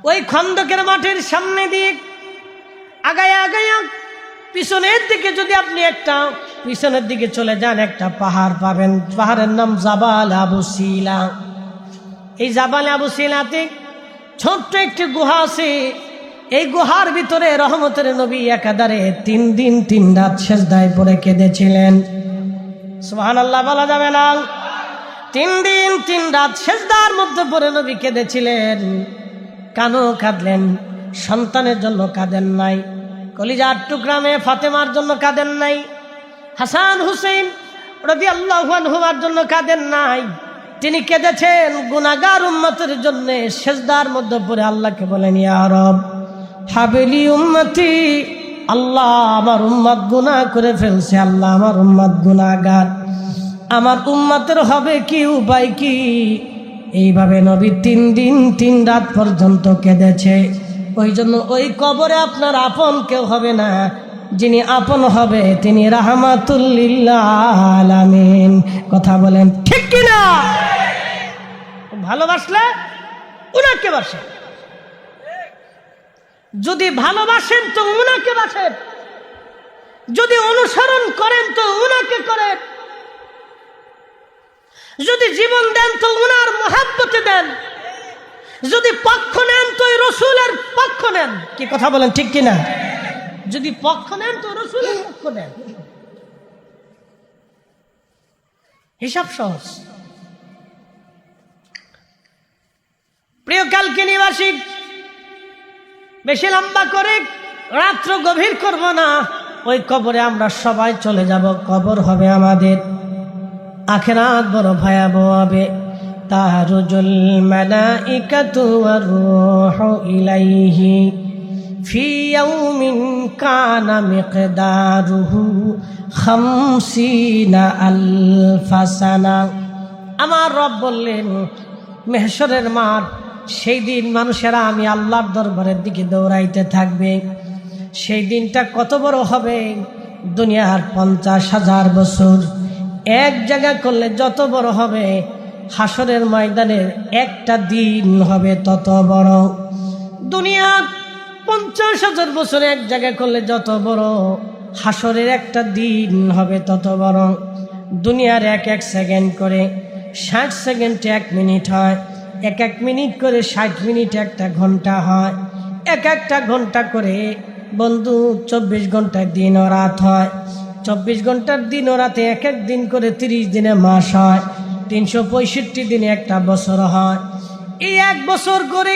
ওই খন্দকের মাঠের সামনে দিয়ে আগায়া আগায়া পিছনের দিকে যদি আপনি একটা পিছনের দিকে চলে যান, একটা পাহাড় পাবেন। পাহাড়ের নাম জাবাল আবু সিলা। এই জাবাল আবু সিলাতে ছোট্ট একটি গুহা আছে। এই গুহার ভিতরে রহমতের নবী একাধারে 3 দিন 3 রাত সেজদায় পড়ে কেঁদেছিলেন। সুবহানাল্লাহ বলা যাবে না? 3 দিন 3 রাত সেজদার মধ্যে পড়ে নবী কেঁদেছিলেন। কেন কাঁদলেন? সন্তানের জন্য কাঁদেন নাই, কলিজার টুকরা মেয়ে ফাতেমার জন্য কাঁদেন নাই, হাসান হুসেন রাদিয়াল্লাহু আনহুমার জন্য কাঁদেন নাই। তিনি কেঁদেছেন গুনাহগার উম্মতের জন্য। সেজদার মধ্যে পড়ে আল্লাহকে বলেন, ইয়া রব হাবিলি উম্মতি, আল্লাহ আমার উম্মত গুনাহ করে ফেলছে, আল্লাহ আমার উম্মত গুনাহগার, আমার উম্মতের হবে কি, উপায় কি? এইভাবে নবী 3 দিন 3 রাত পর্যন্ত কেঁদেছে। ওই জন্য ওই কবরে আপনার আপন কেউ হবে না, যিনি আপন হবে তিনি রাহমাতুল লিল আলামিন। কথা বলেন ঠিক কিনা? ভালোবাসলে উনাকে বাসেন, যদি ভালোবাসেন তো উনাকে বাসেন, যদি অনুসরণ করেন তো উনাকে করেন, যদি জীবন দেন তো উনার মহব্বতে দেন, যদি পক্ষ নেন তো রসুলের পক্ষ নেন। কি কথা বলেন ঠিক কিনা? যদি পক্ষ নেন তো রসুলের পক্ষ নেন। হিসাব সহজ। প্রিয় কালকিনিবাসী, বেশি লম্বা করে রাত্র গভীর করব না। ওই কবরে আমরা সবাই চলে যাব। কবর হবে আমাদের। আখিরাত বড় ভয়াবহ হবে। তারুজুল মালাইকাতু ওয়ার রূহু ইলাইহি ফি ইয়াউমিন কানা মিকদারুহু 50 আলফা সানা। আমার রব বললেন, মেহশরের মাঠ, সেই দিন মানুষেরা আমি আল্লাহর দরবারের দিকে দৌড়াইতে থাকবে। সেই দিনটা কত বড় হবে? দুনিয়ার 50,000 বছর এক জায়গা করলে যত বড় হবে, হাসরের ময়দানের একটা দিন হবে তত বড়। দুনিয়ার 50,000 বছর এক জায়গা করলে যত বড়, হাসরের একটা দিন হবে তত বড়। দুনিয়ার 1 সেকেন্ড করে 60 সেকেন্ডে 1 মিনিট হয়, 1 মিনিট করে 60 মিনিট একটা ঘন্টা হয়, একটা ঘন্টা করে বন্ধু 24 ঘন্টার দিন ও রাত হয়। 24 ঘন্টার দিন ও রাতে এক দিন করে 30 দিনে মাস হয়, 365 দিনে একটা বছর হয়। এই 1 বছর করে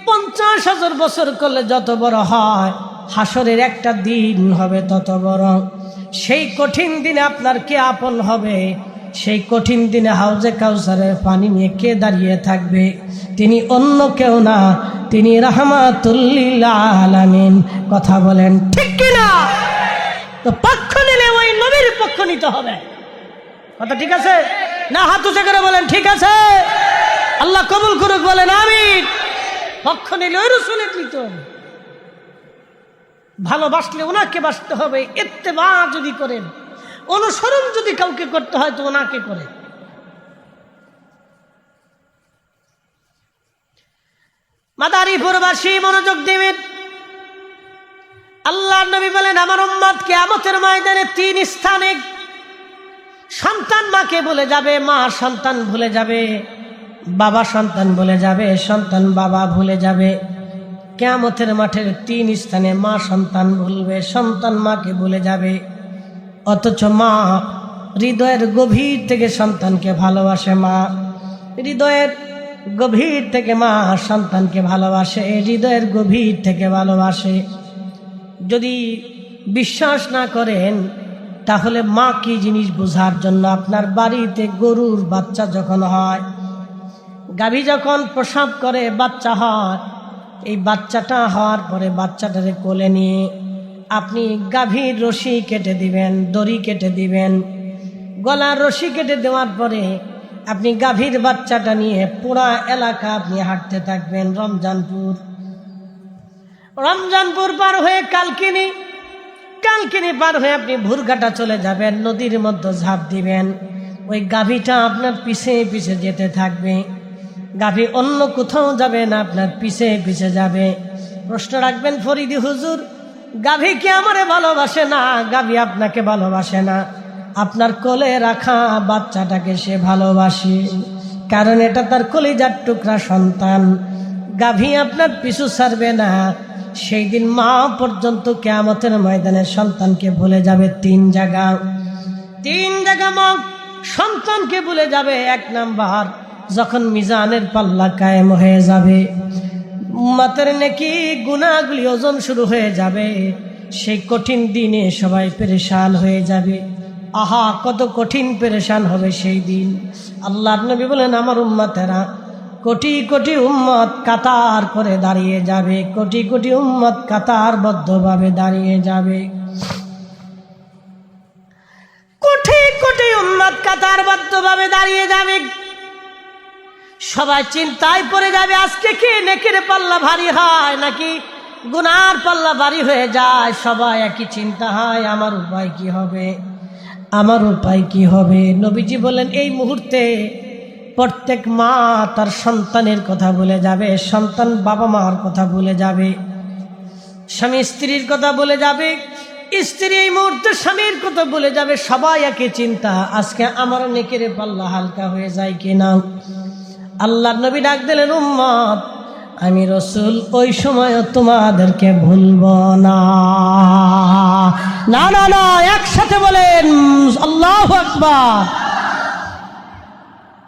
50,000 বছর করলে যত বড় হয়, হাসরের একটা দিন হবে তত বড়। সেই কঠিন দিনে আপনার কে আপন হবে? সেই কঠিন দিনে হাউজে কাউসারের পানি নিয়ে কে দাঁড়িয়ে থাকবে? তিনি অন্য কেউ না, তিনি রাহমাতুল লিল আলামিন। কথা বলেন ঠিক কিনা? তো পক্ষ নিলে ওই নবীর পক্ষ নিতে হবে। কথা ঠিক আছে না? হাত উঁচু করে বলেন ঠিক আছে। আল্লাহ কবুল করুক, বলেন আমিন। পক্ষ নিলে ওই রসুলের নিতে হবে। ভালোবাসলে ওনাকে বাসতে হবে। ইত্তেবা যদি করেন, অনুসরণ যদি কাউকে করতে হয় তো ওনাকে করে। মাদারীপুরবাসী মনোযোগ দিবেন। আল্লাহর নবী বলেন, আমার উম্মত কিয়ামতের ময়দানে 3 স্থানে সন্তান মাকে ভুলে যাবে, মা সন্তান ভুলে যাবে, বাবা সন্তান ভুলে যাবে, সন্তান বাবা ভুলে যাবে। কিয়ামতের মাঠের 3 স্থানে মা সন্তান ভুলবে, সন্তান মাকে ভুলে যাবে। অথচ মা হৃদয়ের গভীর থেকে সন্তানকে ভালোবাসে। মা হৃদয়ের গভীর থেকে মা সন্তানকে ভালোবাসে, হৃদয়ের গভীর থেকে ভালোবাসে। যদি বিশ্বাস না করেন তাহলে মা কি জিনিস বোঝার জন্য আপনার বাড়িতে গরুর বাচ্চা যখন হয়, গাভী যখন প্রসব করে বাচ্চা হয়, এই বাচ্চাটা হওয়ার পরে বাচ্চাটারে কোলে নিয়ে আপনি গাভীর রশি কেটে দিবেন, দড়ি কেটে দিবেন। গলার রশি কেটে দেওয়ার পরে আপনি গাভীর বাচ্চাটা নিয়ে পুরা এলাকা আপনি হাঁটতে থাকবেন। রমজানপুর পার হয়ে কালকিনি পার হয়ে আপনি ভুরঘাটা চলে যাবেন, নদীর মধ্যে ঝাঁপ দিবেন। ওই গাভীটা আপনার পিছে পিছে যেতে থাকবে। গাভী অন্য কোথাও যাবে না, আপনার পিছে পিছে যাবে। প্রশ্ন রাখবেন, ফরিদি হুজুর, গাভী কি আমারে ভালোবাসে না? গাভী আপনাকে ভালোবাসে না, আপনার কোলে রাখা বাচ্চাটাকে সে ভালোবাসে, কারণ এটা তার কলিজার টুকরা সন্তান। গাভী আপনার পিছু ছাড়বে না। সেই দিন মা পর্যন্ত কিয়ামতের ময়দানে সন্তানকে ভুলে যাবে। তিন জায়গা মা সন্তানকে ভুলে যাবে। এক নাম্বার, যখন মিজানের পাল্লা কায়েম হয়ে যাবে, উম্মতের নেকি গুনাহগুলি ওজন শুরু হয়ে যাবে, সেই কঠিন দিনে সবাই পেরেশান হয়ে যাবে। আহা, কত কঠিন পেরেশান হবে সেই দিন। আল্লাহর নবী বলেন, আমার উম্মতেরা কোটি কোটি উম্মত কাতার করে দাঁড়িয়ে যাবে, কোটি কোটি উম্মত কাতারবদ্ধভাবে দাঁড়িয়ে যাবে, কোটি কোটি উম্মত কাতারবদ্ধভাবে দাঁড়িয়ে যাবে। সবাই চিন্তায় পড়ে যাবে, আজকে কি নেকির পাল্লা ভারী হয় নাকি গুনার পাল্লা ভারী হয়ে যায়। সবাই একই চিন্তা হয়, আমার উপায় কি হবে, আমার উপায় কি হবে। নবীজি বলেন, এই মুহূর্তে প্রত্যেক মা তার সন্তানের কথা ভুলে যাবে, সন্তান বাবা মার কথা ভুলে যাবে, স্বামী স্ত্রীর কথা ভুলে যাবে, স্ত্রী এই মুহূর্তে স্বামীর কথা ভুলে যাবে। সবাই একই চিন্তা, আজকে আমার নেকির পাল্লা হালকা হয়ে যায় কিনা। আল্লাহর নবী ডাক দিলেন, উম্মত, আমি রাসূল ওই সময় তোমাদেরকে ভুলবো না। না না না, একসাথে বলেন আল্লাহু আকবার।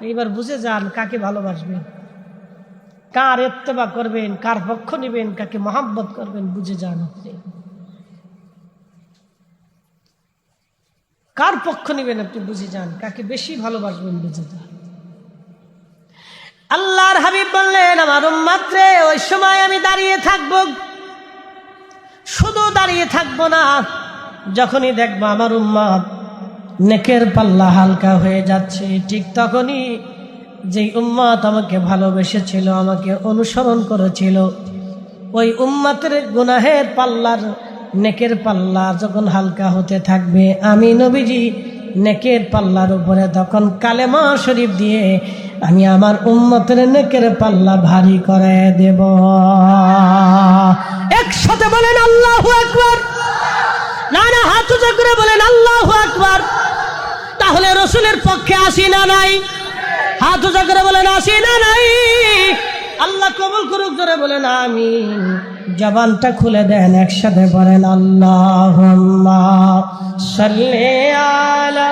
এইবার বুঝে যান কাকে ভালোবাসবেন, কার ইত্তেবা করবেন, কার পক্ষ নেবেন, কাকে মহব্বত করবেন। বুঝে যান আপনি কার পক্ষ নেবেন, আপনি বুঝে যান কাকে বেশি ভালোবাসবেন, বুঝে যান। আল্লাহর হাবিব বললেন, আমার উম্মত রে, ওই সময় আমি দাঁড়িয়ে থাকব, শুধু দাঁড়িয়ে থাকবো না, যখনই দেখবো আমার উম্মত নেকের পাল্লা হালকা হয়ে যাচ্ছে, ঠিক তখনই যেই উম্মত আমাকে ভালোবেসেছিল, আমাকে অনুসরণ করেছিল, ওই উম্মতের গুনাহের পাল্লার নেকের পাল্লা যখন হালকা হতে থাকবে, আমি নবীজি নেকের পাল্লার উপরে তখন কালেমা শরীফ দিয়ে আমি আমার উম্মতের নেকের পাল্লা ভারী করে দেব। একসাথে বলেন আল্লাহু আকবার। না না, হাত উঁচু করে বলেন আল্লাহু আকবার। তাহলে রাসূলের পক্ষে আসি না নাই? হাত উঁচু করে বলেন আসি না নাই? আল্লাহ কবুল করুক, জোরে বলেন আমিন। জবানটা খুলে দেন, একসাথে বলেন আল্লাহুম্মা সাল্লি আলা।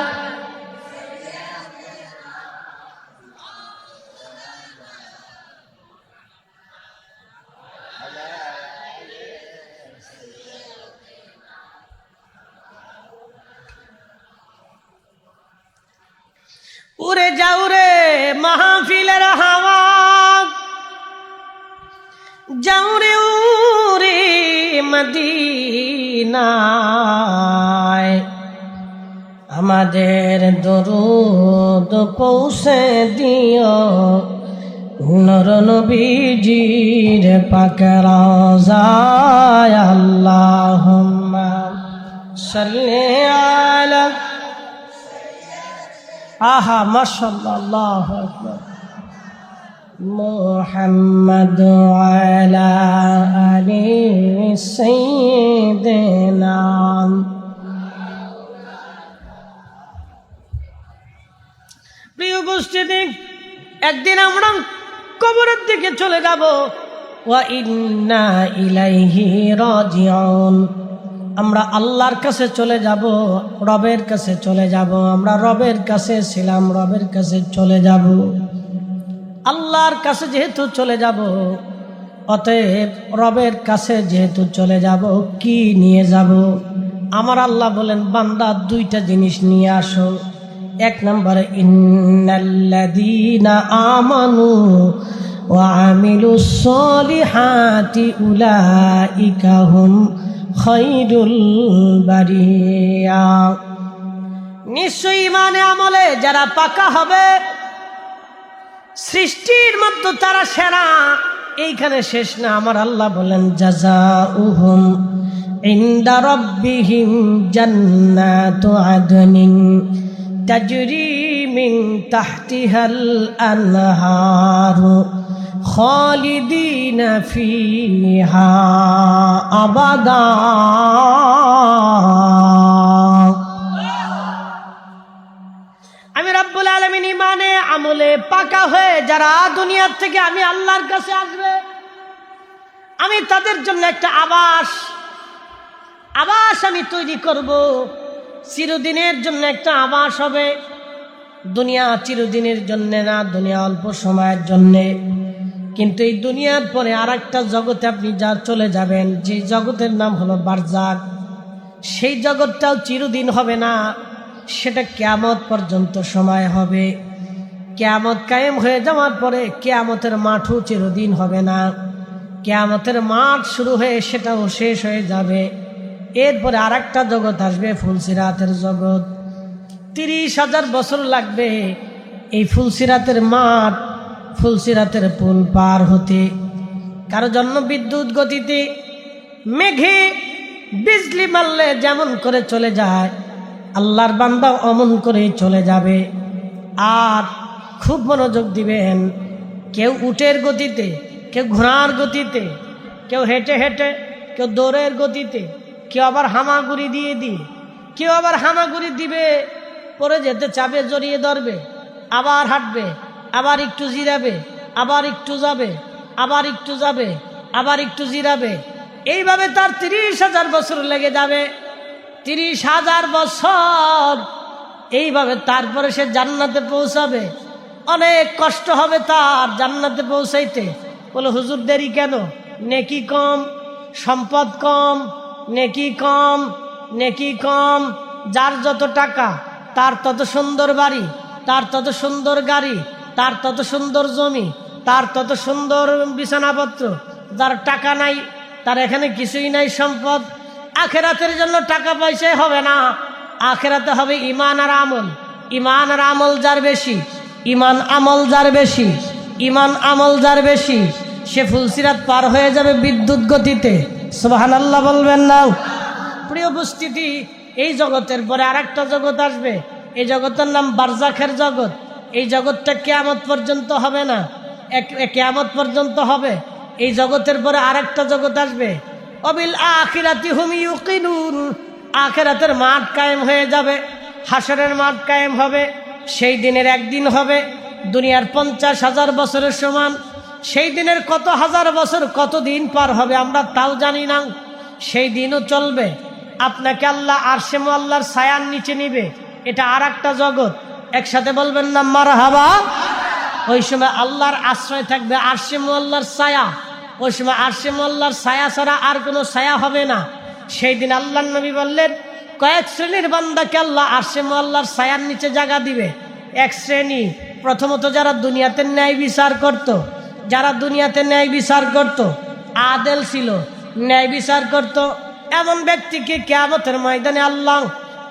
উড়ে যাও রে মাহফিলের হাওয়া, যাও রে উড়ে মদিনায়, আমাদের দরুদ পৌঁছে দিও নূর নবীজির পাক রওজায়। আল্লাহুম্মা সাল্লি আলা। আহা, মাশাআল্লাহ, আল্লাহু আকবার। মুহাম্মদ আলা আলি সাইয়্যিদিনা। প্রিয় উপস্থিতি, একদিন আমরা কবরের দিকে চলে যাব। ওয়া ইন্না ইলাইহি রাজিউন। আমরা আল্লাহর কাছে চলে যাব, রবের কাছে চলে যাব। আমরা রবের কাছে ছিলাম, রবের কাছে চলে যাব। আল্লাহর কাছে যেহেতু চলে যাব, অতএব রবের কাছে যেহেতু চলে যাব, কি নিয়ে যাব? আমার আল্লাহ বলেন, বান্দা দুইটা জিনিস নিয়ে আসো। এক নম্বরে, ইন্নাল্লাযীনা আমানু ওয়া আমিলুস সলিহাতি উলাইকা হুম খায়রুল বারিয়া। নিশ্চয়ই ইমানে আমলে যারা পাকা হবে, সৃষ্টির মধ্যে তারা সেরা। এইখানে শেষ না, আমার আল্লাহ বলেন, জাযাউহুম ইনদা রাব্বিহিম জান্নাতু আদনিন তাজরি মিন তাহতিহাল আনহারু খালিদিনা ফিহা আবাদা। আমি রব্বুল আলামিন ইমানে আমলে পাকা হয়ে যারা দুনিয়ার থেকে আমি আল্লাহর কাছে আসবে, আমি তাদের জন্য একটা আবাস আমি তৈরি করব। চিরদিনের জন্য একটা আবাস হবে। দুনিয়া চিরদিনের জন্য না, দুনিয়া অল্প সময়ের জন্যে। কিন্তু এই দুনিয়ার পরে আর একটা জগতে আপনি যা চলে যাবেন, যে জগতের নাম হলো বারজাক। সেই জগৎটাও চিরদিন হবে না, সেটা কিয়ামত পর্যন্ত সময় হবে। কিয়ামত কায়েম হয়ে যাওয়ার পরে কিয়ামতের মাঠও চিরদিন হবে না। কিয়ামতের মাঠ শুরু হয়ে সেটাও শেষ হয়ে যাবে। এরপরে আর একটা জগৎ আসবে, ফুলসিরাতের জগৎ। 30,000 বছর লাগবে এই ফুলসিরাতের মাঠ, ফুলসিরাতের পুল পার হতে। কারো জন্য বিদ্যুৎ গতিতে, মেঘে বিজলি মারলে যেমন করে চলে যায়, আল্লাহর বান্দা অমন করে চলে যাবে। আর খুব মনোযোগ দিবেন, কেউ উটের গতিতে, কেউ ঘোড়ার গতিতে, কেউ হেঁটে হেঁটে, কেউ দৌড়ের গতিতে, কেউ আবার হামাগুড়ি দিয়ে কেউ আবার হামাগুড়ি দিবে, পরে যেতে চাবে, জড়িয়ে ধরবে, আবার হাঁটবে, আবার একটু জিরাবে, আবার একটু যাবে, আবার একটু যাবে, আবার একটু জিরাবে। এইভাবে তার 30,000 বছর লেগে যাবে। 30,000 বছর এইভাবে তারপরে সে জান্নাতে পৌঁছাবে। অনেক কষ্ট হবে তার জান্নাতে পৌঁছাইতে। বলে হুজুর দেরি কেন? নেকি কম, সম্পদ কম, নেকি কম, নেকি কম। যার যত টাকা তার তত সুন্দর বাড়ি, তার তত সুন্দর গাড়ি, তার তত সুন্দর জমি, তার তত সুন্দর বিছানাপত্র। যার টাকা নাই তার এখানে কিছুই নাই সম্পদ। আখেরাতের জন্য টাকা পয়সাই হবে না, আখেরাতে হবে ইমান আর আমল। ইমান আর আমল যার বেশি, ইমান আমল যার বেশি, ইমান আমল যার বেশি, সে ফুলসিরাত পার হয়ে যাবে বিদ্যুৎ গতিতে। সুবহানাল্লাহ বলবেন না? প্রিয় উপস্থিতি, এই জগতের পরে আর একটা জগৎ আসবে। এই জগতের নাম বারজাখের জগৎ। এই জগৎটা কিয়ামত পর্যন্ত হবে না, কিয়ামত পর্যন্ত হবে। এই জগতের পরে আর একটা জগৎ আসবে। অবিল আখিরাতি হুম ইউকিনুন। আখিরাতের মাঠ কায়েম হয়ে যাবে, হাসরের মাঠ কায়েম হবে। সেই দিনের একদিন হবে দুনিয়ার 50,000 বছরের সমান। সেই দিনের কত হাজার বছর, কত দিন পার হবে আমরা তাও জানি না। সেই দিনও চলবে। আপনাকে আল্লাহ আরশে মুআল্লার ছায়ার নিচে নিবে। এটা আর একটা জগৎ। একসাথে বলবেন না মারহাবা? ওই সময় আল্লাহর আশ্রয় থাকবে আরশে মুআল্লার ছায়া। ওই সময় আরশে মুআল্লার ছায়া ছাড়া আর কোনো ছায়া হবে না। সেই দিন আল্লাহর নবী বললেন, কয়েক শ্রেণীর বান্দাকে আল্লাহ আরশে মুআল্লার ছায়ার নিচে জায়গা দিবে। এক শ্রেণী, প্রথমত যারা দুনিয়াতে ন্যায় বিচার করত, যারা দুনিয়াতে ন্যায় বিচার করত, আদেল ছিল, ন্যায় বিচার করত, এমন ব্যক্তিকে কিয়ামতের ময়দানে আল্লাহ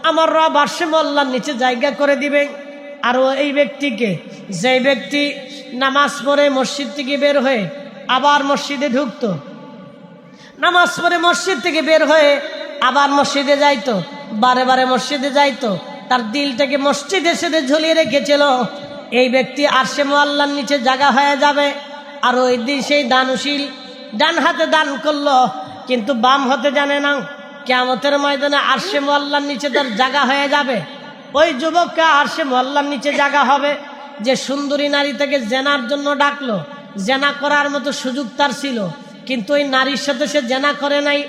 আমার রব আরশে মুআল্লার নিচে জায়গা করে দিবে। আর এই ব্যক্তিকে, যে ব্যক্তি নামাজ পড়ে মসজিদ থেকে বের হয়ে আবার মসজিদে ঢুকতো, নামাজ পড়ে মসজিদ থেকে বের হয়ে আবার মসজিদে যাইতো, বারে বারে মসজিদে যাইতো, তার দিলটাকে মসজিদের সাথে ঝুলিয়ে রেখেছিল, এই ব্যক্তি আরশে মুআল্লার নিচে জায়গা হয়ে যাবে। আর ওই দিন সেই দানশীল ডান হাতে দান করলো কিন্তু বাম হাতে জানে না, কিয়ামতের ময়দানে আরশে মুআল্লার নিচে তার জায়গা হয়ে যাবে। ওই যুবককে আরশে মুআল্লার নিচে জায়গা হবে যে সুন্দরী নারী তাকে জেনার জন্য ডাকলো। জেনা করার মতো সুযোগ তার ছিল, কিন্তু ওই নারীর সাথে সে জেনা করে নাই,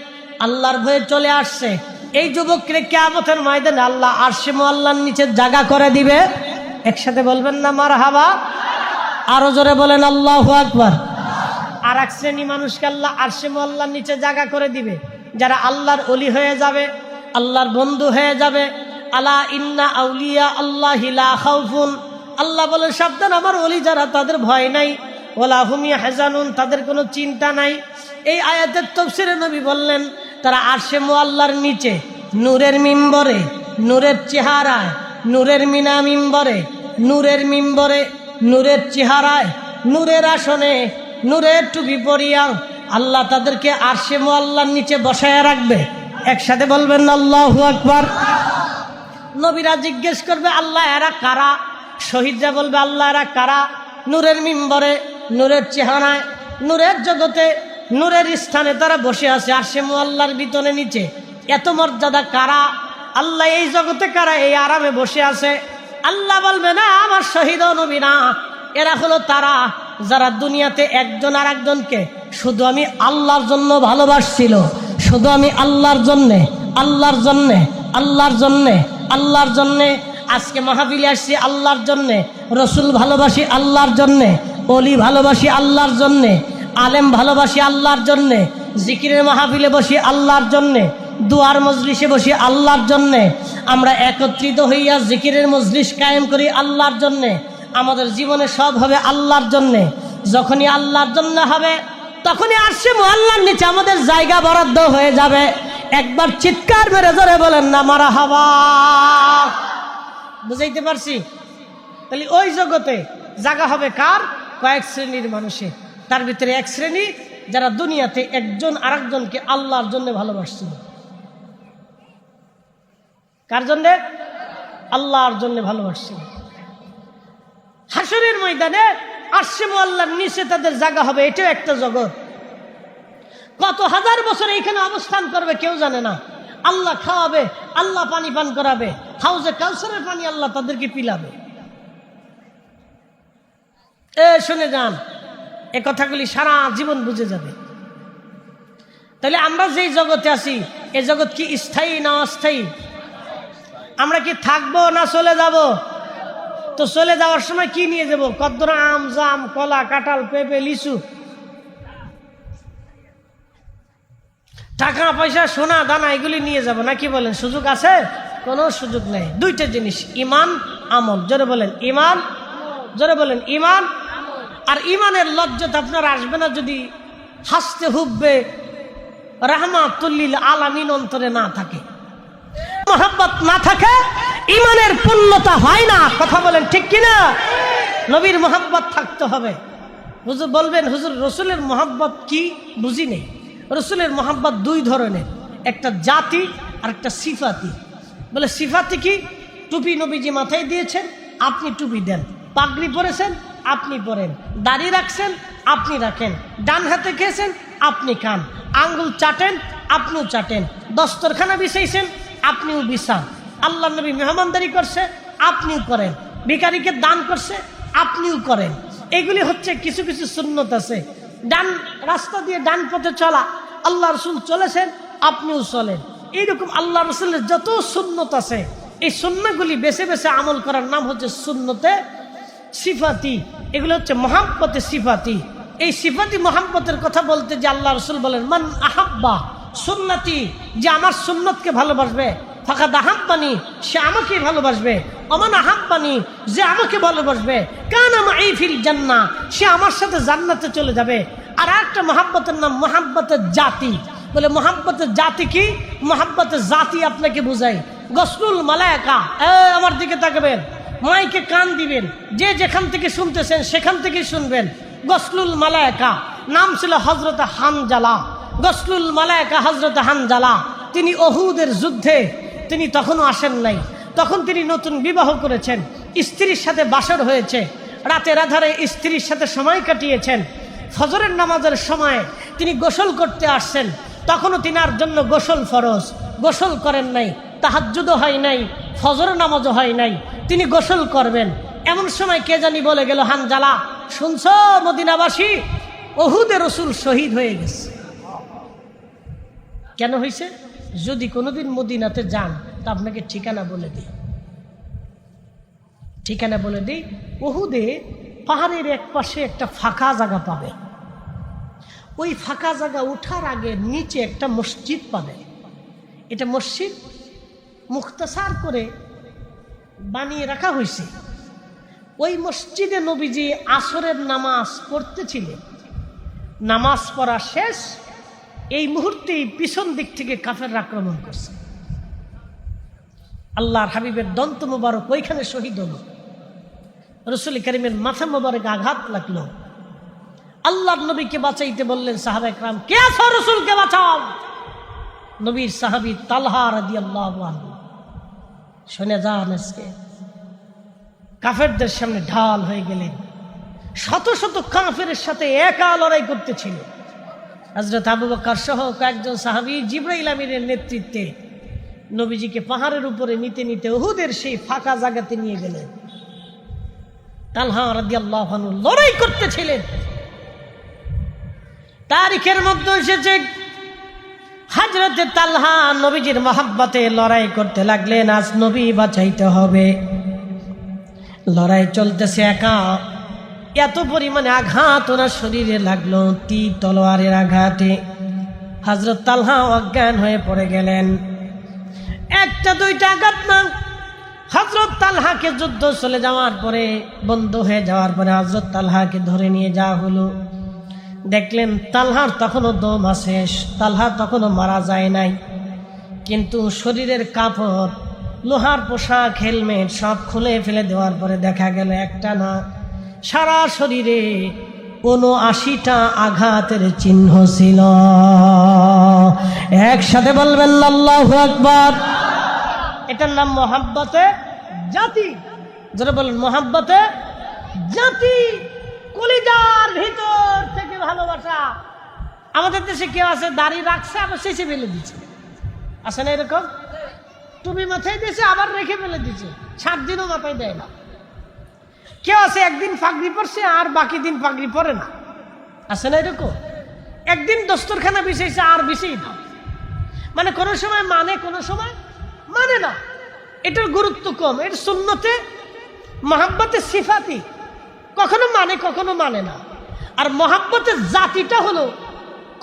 আল্লাহর ভয়ে চলে আসছে। এই যুবককে কিয়ামতের ময়দানে আল্লাহ আরশে মুআল্লার নিচে জায়গা করে দিবে। একসাথে বলবেন না মারহাবা? আরো জোরে বলেন আল্লাহু আকবার। আর এক শ্রেণী মানুষকে আল্লাহ আরশে মুআল্লার নিচে জায়গা করে দিবে, যারা আল্লাহর ওলি হয়ে যাবে, আল্লাহর বন্ধু হয়ে যাবে। আলা ইন্না আউলিয়া আল্লাহি লা খাউফুন। আল্লাহ বলে সাবধান, আমার ওলি যারা তাদের ভয় নাই, ওয়ালা হুম ইয়াহজানুন, তাদের কোনো চিন্তা নাই। এই আয়াতের তাফসীরে নবী বললেন তারা আরশে মুআল্লার নিচে নূরের মিম্বরে, নূরের চেহারায়, নূরের মিনা মিম্বরে, নূরের মিম্বরে, নূরের চেহারায়, নূরের আসনে, নূরের টুপি পরিয়া আল্লাহ তাদেরকে আরশে মুআল্লার নিচে বসায় রাখবে। একসাথে বলবেন আল্লাহু আকবার। নবীরা জিজ্ঞেস করবে, আল্লাহ এরা কারা? শহীদরা বলবে আল্লাহ এরা কারা? নূরের মিম্বরে, নূরের চেহারায়, নূরের জগতে, নূরের স্থানে তারা বসে আছে আরশে মুআল্লার বিতনে নিচে। এত মর্যাদা কারা? আল্লাহ এই জগতে কারা এই আরামে বসে আছে? আল্লাহ বলবে না, আমার শহীদ ও নবী না, এরা হলো তারা যারা দুনিয়াতে একজন আর একজনকে শুধু আমি আল্লাহর জন্য ভালোবাসছিল, শুধু আমি আল্লাহর জন্যে, আল্লাহর জন্যে, আল্লাহর জন্যে, আল্লাহর জন্যে। আজকে মাহফিলে আসছি আল্লাহর জন্যে, রসুল ভালোবাসি আল্লাহর জন্যে, অলি ভালোবাসি আল্লাহর জন্যে, আলেম ভালোবাসি আল্লাহর জন্যে, জিকিরের মাহফিলে বসি আল্লাহর জন্যে, দুয়ার মজলিসে বসি আল্লাহর জন্যে। আমরা একত্রিত হইয়া জিকিরের মজলিস কায়েম করি আল্লাহর জন্যে। আমাদের জীবনে সব হবে আল্লাহর জন্যে। যখনই আল্লাহর জন্য হবে তখনই আরশে মুআল্লার নিচে আমাদের জায়গা বরাদ্দ হয়ে যাবে। একবার চিৎকার মেরে জোরে বলেন না মারহাবা। বুঝাইতে পারছি? তাহলে ওই জগতে জায়গা হবে কার? কয়েক শ্রেণীর মানুষের। তার ভিতরে এক শ্রেণী যারা দুনিয়াতে একজন আরেকজনকে আল্লাহর জন্য ভালোবাসছিল। কার জন্যে? আল্লাহর জন্য ভালোবাসছিল। হাসরের ময়দানে আরশে মুআল্লার নিচে তাদের জায়গা হবে। এটাও একটা জগৎ। কত হাজার বছর এইখানে অবস্থান করবে কেউ জানে না। আল্লাহ খাওয়াবে, আল্লাহ পানি পান করাবে, হাউজে কাউসারের পানি আল্লাহ তাদেরকে পিলাবে। শুনে যান, এ কথাগুলি সারা জীবন বুঝে যাবে। তাহলে আমরা যেই জগতে আছি এ জগৎ কি স্থায়ী না অস্থায়ী? আমরা কি থাকবো না চলে যাব? তো চলে যাওয়ার সময় কি নিয়ে যাব? কদ্দরা আম, জাম, কলা, কাঁঠাল, পেঁপে, লিচু, টাকা পয়সা, সোনা দানা এগুলি নিয়ে যাব নাকি বলেন? সুযোগ আছে? কোনো সুযোগ নেই। দুইটা জিনিস, ইমান, আমল। জোরে বলেন ইমান, জোরে বলেন ইমান। আর ইমানের লজ্জত আপনার আসবে না যদি হাসতে হুব্বে রাহমাতুল্লিল আলামিন অন্তরে না থাকে, মোহাব্বত না থাকে, ইমানের পূর্ণতা হয় না। কথা বলেন ঠিক কিনা? নবীর মোহাব্বত থাকতে হবে। হুজুর বলবেন হুজুর রসুলের মোহাব্বত কি? বুঝি নেই। রসুলের মোহাব্বত দুই ধরনের, একটা জাতি আর একটা সিফাতি। বলে সিফাতি কি? টুপি নবীজি মাথায় দিয়েছেন, আপনি টুপি দেন। পাগড়ি পরেছেন, আপনি পরেন। দাড়ি রাখছেন, আপনি রাখেন। ডান হাতে খেয়েছেন, আপনি খান। আঙ্গুল চাটেন, আপনিও চাটেন। দস্তরখানা বিছাইছেন, আপনিও বিছান। আল্লাহ নবী মেহমানদারি করছে, আপনিও করেন। ভিখারিকে দান করছে, আপনিও করেন। এগুলি হচ্ছে কিছু কিছু সুন্নত আছে। ডান রাস্তা দিয়ে ডান পথে চলা, আল্লাহ রসুল চলেছেন, আপনিও চলেন। এইরকম আল্লাহ রসুলের যত সুন্নত আছে, এই সুন্নতগুলি বেছে বেছে আমল করার নাম হচ্ছে সুন্নতে সিফাতি। এগুলো হচ্ছে মোহাম্মতে সিফাতি। এই সিফাতি মোহাম্মতের কথা বলতে যে আল্লাহ রসুল বলেন মান আহাব্বা সুন্নতি, যে আমার সুন্নতকে ভালোবাসবে, ফাকাদ আহাব্বানি, সে আমাকে ভালোবাসবে। অমান আহাব্বানি, যে আমাকে ভালোবাসবে, কানা মাই ফিল জান্নাহ, সে আমার সাথে জান্নাতে চলে যাবে। আর একটা মহাব্বতের নাম মহাব্বতের জাতি। বলে মহাব্বতের জাতি কি? মহাব্বতের জাতি আপনাকে বুঝাই। গসলুল মালায়েকা, আমার দিকে তাকাবেন, মাইকে কান দিবেন, যে যেখান থেকে শুনতেছেন সেখান থেকে শুনবেন। গসলুল মালায়েকা নাম ছিল হযরত হানজালা। গসলুল মালায়েকা হযরত হানজালা, তিনি উহুদের যুদ্ধে তিনি তখনও আসেন নাই। তখন তিনি নতুন বিবাহ করেছেন, স্ত্রীর সাথে বাসর হয়েছে, রাতের আধারে স্ত্রীর সাথে সময় কাটিয়েছেন। ফজরের নামাজের সময় তিনি গোসল করতে আসছেন, তখনও তিনার জন্য গোসল ফরজ, গোসল করেন নাই। তাহাজ্জুদও হয় নাই, ফজর নামাজও হয় নাই, তিনি গোসল করবেন। এমন সময় কে জানি বলে গেল, হানজালা শুনছ মদিনাবাসী, উহুদে রসুল শহীদ হয়ে গেছে। কেন হয়েছে? যদি কোনোদিন মদিনাতে যান তা আপনাকে ঠিকানা বলে দিই, ঠিকানা বলে দিই। উহুদে পাহাড়ের এক পাশে একটা ফাঁকা জায়গা পাবে। ওই ফাঁকা জায়গা ওঠার আগে নিচে একটা মসজিদ পাবে। এটা মসজিদ মুখতাসার করে বানিয়ে রাখা হয়েছে। ওই মসজিদে নবীজি আসরের নামাজ পড়তেছিলেন। নামাজ পড়া শেষ, এই মুহূর্তেই পিছন দিক থেকে কাফেররা আক্রমণ করছে। আল্লাহর হাবিবের দন্ত মোবারক ওইখানে শহীদ হলো। রসুল করিমের মাথা মোবারক আঘাত লাগলো। আল্লাহর নবীকে বাঁচাইতে বললেন সাহাবা ইকরাম, কে আছো রসুলকে বাঁচাও। নবীর সাহাবী তালহা রাদিয়াল্লাহু আনহু, শুনে যান আজকে কাফেরদের সামনে ঢাল হয়ে গেলেন। শত শত কাফের সাথে একা লড়াই করতেছিল। হযরত আবু বকর সহ কয়েকজন সাহাবী জিবরাইল আমিনের নেতৃত্বে নবীজিকে পাহাড়ের উপরে নিতে নিতে উহুদের সেই ফাঁকা জায়গাতে নিয়ে গেলেন। তালহা রাদিয়াল্লাহু আনহু লড়াই করতেছিলেন। তারিখের মধ্যে এসেছে হযরত তালহা নবীজির মহব্বতে লড়াই করতে লাগলেন, আজ নবী বাঁচাইতে হবে। লড়াই চলতেছে, একা এত পরিমাণে আঘাত ওনার শরীরে লাগলো, তীর তলোয়ারের আঘাতে হযরত তালহা অজ্ঞান হয়ে পড়ে গেলেন। একটা দুইটা আঘাত না, হযরত তালহাকে যুদ্ধ চলে যাওয়ার পরে, বন্ধ হয়ে যাওয়ার পরে হযরত তালহাকে ধরে নিয়ে যাওয়া হলো। দেখলেন তালহার তখনও দম আছে, তালহা তখনও মারা যায় নাই, কিন্তু শরীরের কাপড়, লোহার পোশাক, হেলমেট সব খুলে ফেলে দেওয়ার পরে দেখা গেল একটা না, সারা শরীরে ৭৯টা আঘাতের চিহ্ন ছিল। একসাথে বলবেন আল্লাহু আকবার। এটার নাম মহাব্বতে জাতি। যারা বলেন মহাব্বতে জাতি, কলিজার ভিতর থেকে ভালোবাসা। আমাদের দেশে কেউ আছে দাড়ি রাখছে আবার শেষে ফেলে দিচ্ছে, আছে না এরকম? টুপি মাথায় দিয়েছে আবার রেখে ফেলে দিচ্ছে, 7 দিনও মাথায় দেয় না। কেউ আছে একদিন পাগড়ি পরছে আর বাকি দিন পাগড়ি পরে না, আছে না এরকম? একদিন দস্তরখানা বিছাইছে আর বিছেই না, মানে কোনো সময় মানে কোনো সময় মানে না। এটার গুরুত্ব কম। এর সুন্নতে মহাব্বতে সিফাতি, কখনো মানে কখনো মানে না। আর মহাব্বতের জাতিটা হলো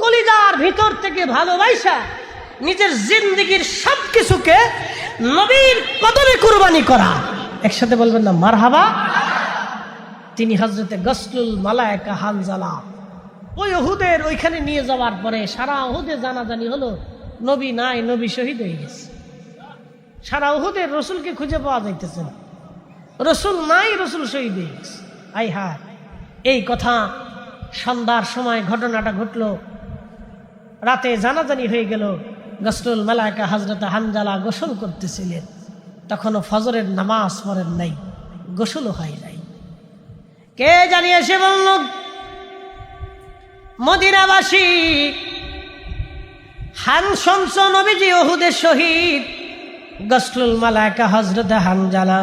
কলিজার ভিতর থেকে ভালোবাসা, নিজের জিন্দেগির সব কিছুকে নবীর কদমে কুরবানি করা। একসাথে বলবেন না মারহাবা। তিনি হযরতে গসলুল মালায়েকা হানজালা ওই উহুদের ওইখানে নিয়ে যাওয়ার পরে সারা উহুদে জানাজানি হলো নবী নাই, নবী শহীদ হয়ে গেছে। সারা উহুদের রসুলকে খুঁজে পাওয়া যাইতেছে না, রসুল নাই, রসুল শহীদ হয়ে গেছে। আই হায়, এই কথা সন্ধ্যার সময় ঘটনাটা ঘটলো, রাতে জানাজানি হয়ে গেল। গসলুল মালায়েকা হযরত হানজালা গোসল করতেছিলেন, তখনও ফজরের নামাজ পড়েন নাই, গোসলও হয় নাই। কে জানি এসে বলল, মদিনাবাসী হানশমস নবীজি উহুদের শহীদ। গসলুল মালায়েকা হযরত হানজালা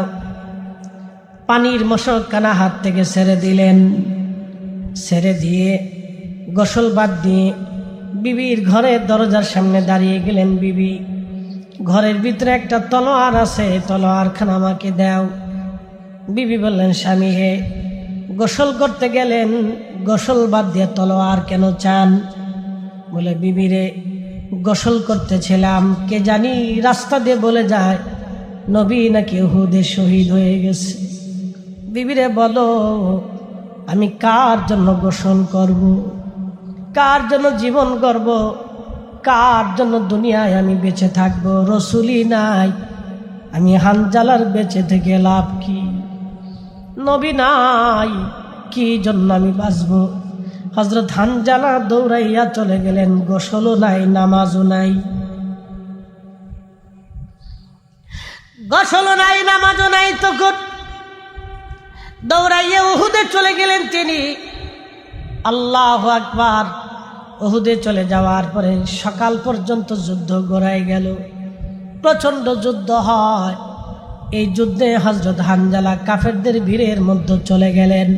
পানির মশকখানা হাত থেকে ছেড়ে দিলেন, ছেড়ে দিয়ে গোসল বাদ দিয়ে বিবির ঘরের দরজার সামনে দাঁড়িয়ে গেলেন। বিবি, ঘরের ভিতরে একটা তলোয়ার আছে, তলোয়ারখানা আমাকে দাও। বিবি বললেন, স্বামী হে, গোসল করতে গেলেন, গোসল বাদ দিয়ে তলোয়ার কেন চান? বলে, বিবিরে গোসল করতেছিলাম, কে জানি রাস্তা দিয়ে বলে যায় নবী নাকি উহুদে শহীদ হয়ে গেছে। বিবিরে বলো, আমি কার জন্য গোসল করব, কার জন্য জীবন করব, কার জন্য দুনিয়ায় আমি বেঁচে থাকব? রসুলই নাই, আমি হানজালার বেঁচে থেকে লাভ কি? নবী নাই, কি জন্য আমি বাঁচব? হযরত হানজালা দৌড়াইয়া চলে গেলেন, গোসলও নাই, নামাজও নাই, গোসলও নাই, নামাজও নাই, তখন দৌড়াইয়া উহুদে চলে গেলেন তিনি। আল্লাহু আকবার। উহুদে চলে যাওয়ার পরে সকাল পর্যন্ত যুদ্ধ গড়াই গেল, প্রচণ্ড যুদ্ধ হয়। এই যুদ্ধে হযরত হানজালা কাফেরদের ভিড়ের মধ্যে চলে গেলেন,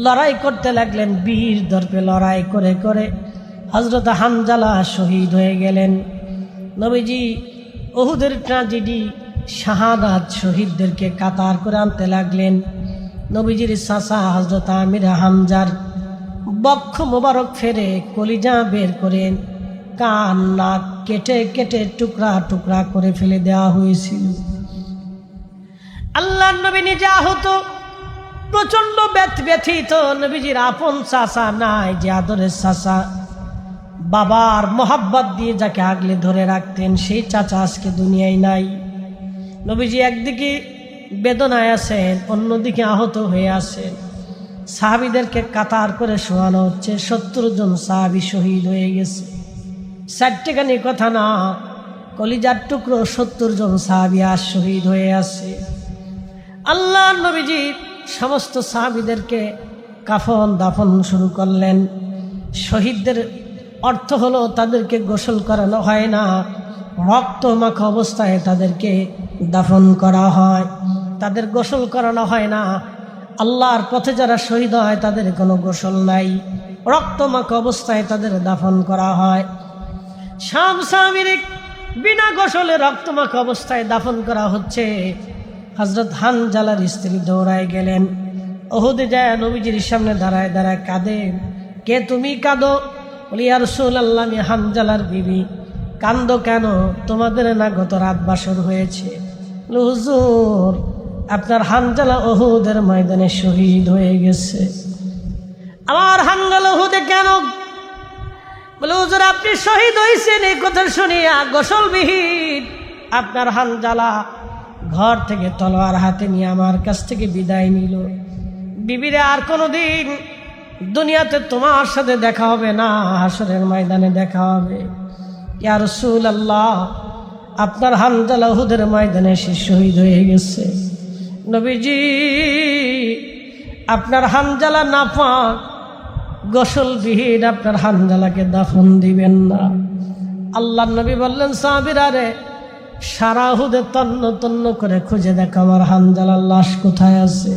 লড়াই করতে লাগলেন। বীর দর্পে লড়াই করে করে হযরত হানজালা শহীদ হয়ে গেলেন। নবীজি উহুদের ট্র্যাজেডি, শাহাদাত, শহীদদেরকে কাতার করে আনতে লাগলেন। নবীজির চাচা হযরত আমির হামজার বক্ষ মোবারক ফেরে কলিজা বের করে কান নাক কেটে কেটে টুকরা টুকরা করে ফেলে দেওয়া হয়েছিল। আল্লাহর নবী নিজে আহত, প্রচন্ড ব্যথিত। নবীজির আপন চাচা নাই, যে আদরের চাচা, বাবার মোহাব্বত দিয়ে যাকে আগলে ধরে রাখতেন, সেই চাচা আজকে দুনিয়ায় নাই। নবীজি একদিকে বেদনায় আছেন, অন্যদিকে আহত হয়ে আছেন। সাহাবীদেরকে কাতার করে শোয়ানো হচ্ছে। 70 জন সাহাবী শহীদ হয়ে গেছে। 4টেখানি কথা না, কলিজার টুকরো 70 জন সাহাবী আজ শহীদ হয়ে আছে। আল্লাহ নবীজি সমস্ত সাহাবীদেরকে কাফন দাফন শুরু করলেন। শহীদদের অর্থ হলো তাদেরকে গোসল করানো হয় না, রক্ত মাখা অবস্থায় তাদেরকে দাফন করা হয়, তাদের গোসল করানো হয় না। আল্লাহর পথে যারা শহীদ হয় তাদের কোনো গোসল নাই, রক্ত মাখা অবস্থায় তাদের দাফন করা হয়। শাম সামির বিনা গোসলে রক্ত মাখা অবস্থায় দাফন করা হচ্ছে। হযরত হানজালার স্ত্রী দৌড়ায় গেলেন, উহুদে যায় নবীজির সামনে দাঁড়ায় দাঁড়ায় কাঁদে। কে তুমি কাঁদো? বলি ইয়া রাসূলুল্লাহ, আমি হানজালার বিবি। কান্দো কেন? তোমাদের না গত রাত বাসর হয়েছে? হুজুর, আপনার হানজালা উহুদের ময়দানে শহীদ হয়ে গেছে। আমার হানজালা উহুদে কেন? বলে হুজুর, আপনি শহীদ হয়েছেন এই কথা শুনিয়া গোসলবিহীন আপনার হানজালা ঘর থেকে তলোয়ার হাতে নিয়ে আমার কাছ থেকে বিদায় নিল। বিবিরে, আর কোনোদিন দুনিয়াতে তোমার সাথে দেখা হবে না, হাসরের ময়দানে দেখা হবে। ইয়া রাসূলুল্লাহ, আপনার হানজালা উহুদের ময়দানে সে শহীদ হয়ে গেছে। নবীজি, আপনার হানজালা নাপাক, গোসলবিহীন আপনার হানজালাকে দাফন দিবেন না। আল্লাহর নবী বললেন, সাহাবীরা রে, সারা উহুদে তন্ন তন্ন করে খুঁজে দেখো আমার হানজালার লাশ কোথায় আছে।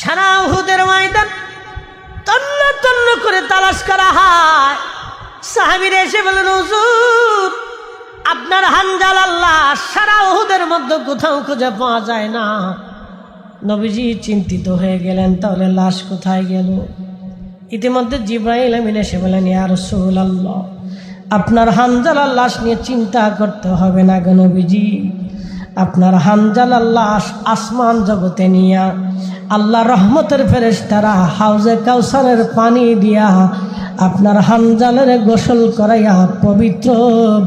সারা উহুদের ময়দান তন্ন তন্ন করে তালাশ করা হয়। সাহাবীরা এসে বলেন, হুজুর, আপনার হানজালার লাশ সারা উহুদের মধ্যে কোথাও খুঁজে পাওয়া যায় না। নবীজি চিন্তিত হয়ে গেলেন, তাহলে লাশ কোথায় গেল? ইতিমধ্যে জিবরাইল আমিন এসে বলেন, ইয়া রাসূলুল্লাহ, আপনার হানজালার লাশ নিয়ে চিন্তা করতে হবে না গো নবীজি। আপনার হানজালার লাশ আসমান জগতে নিয়া আল্লাহ রহমতের ফেরেশতারা হাউজে কাউসারের পানি দিয়া আপনার হানজালার গোসল করাইয়া পবিত্র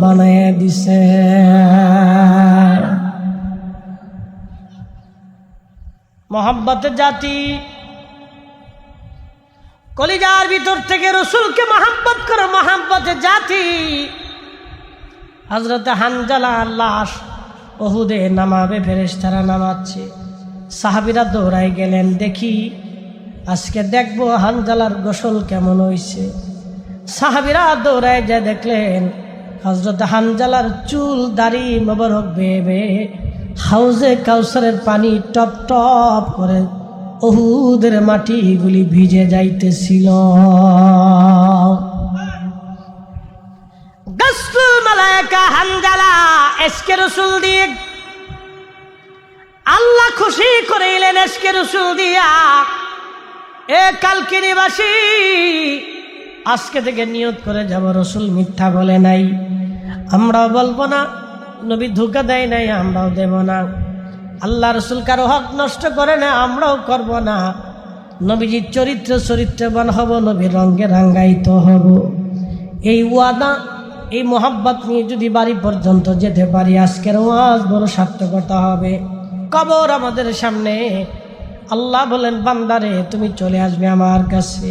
বানাইয়া দিছে। মোহাব্বতের জাতি, কলিজার ভিতর থেকে রসুলকে মহাব্বত করে মহাব্বতের জাতি। হযরত হানজালার লাশ উহুদে নামাবে, ফেরেশতারা নামাচ্ছে। সাহাবীরা দৌড়াই গেলেন, দেখি আজকে দেখবো হানজালার গোসল কেমন হইছে। সাহাবীরা দৌড়ায় যা দেখলেন হযরত হানজালার চুল দাড়ি মোবারক বেয়ে বেয়ে হাউজে কাউসারের পানি টপ টপ করে উহুদের মাটিগুলি ভিজে যাইতেছিল। গাসলুল মালায়েকা হানজালা এসকে রসুল দিয়ে আল্লাহ খুশি করিলেন, এসকে রসুল দিয়া। এ কালকিনিবাসী, আজকে থেকে নিয়ত করে যাব, রসুল মিথ্যা বলে নাই, আমরাও বলবো না। নবী ধোঁকা দেয় নাই, আমরাও দেব না। আল্লাহ রসুল কারো হক নষ্ট করে না, আমরাও করব না। নবীজির চরিত্রবান হব, নবীর রঙে রাঙ্গায়িত হব। এই ওয়াদা, এই মোহাব্বত নিয়ে যদি বাড়ি পর্যন্ত যেতে পারি, আজকের ওয়াজ বড় সার্থকতা হবে। কবর আমাদের সামনে। আল্লাহ বলেন, বান্দারে তুমি চলে আসবে আমার কাছে।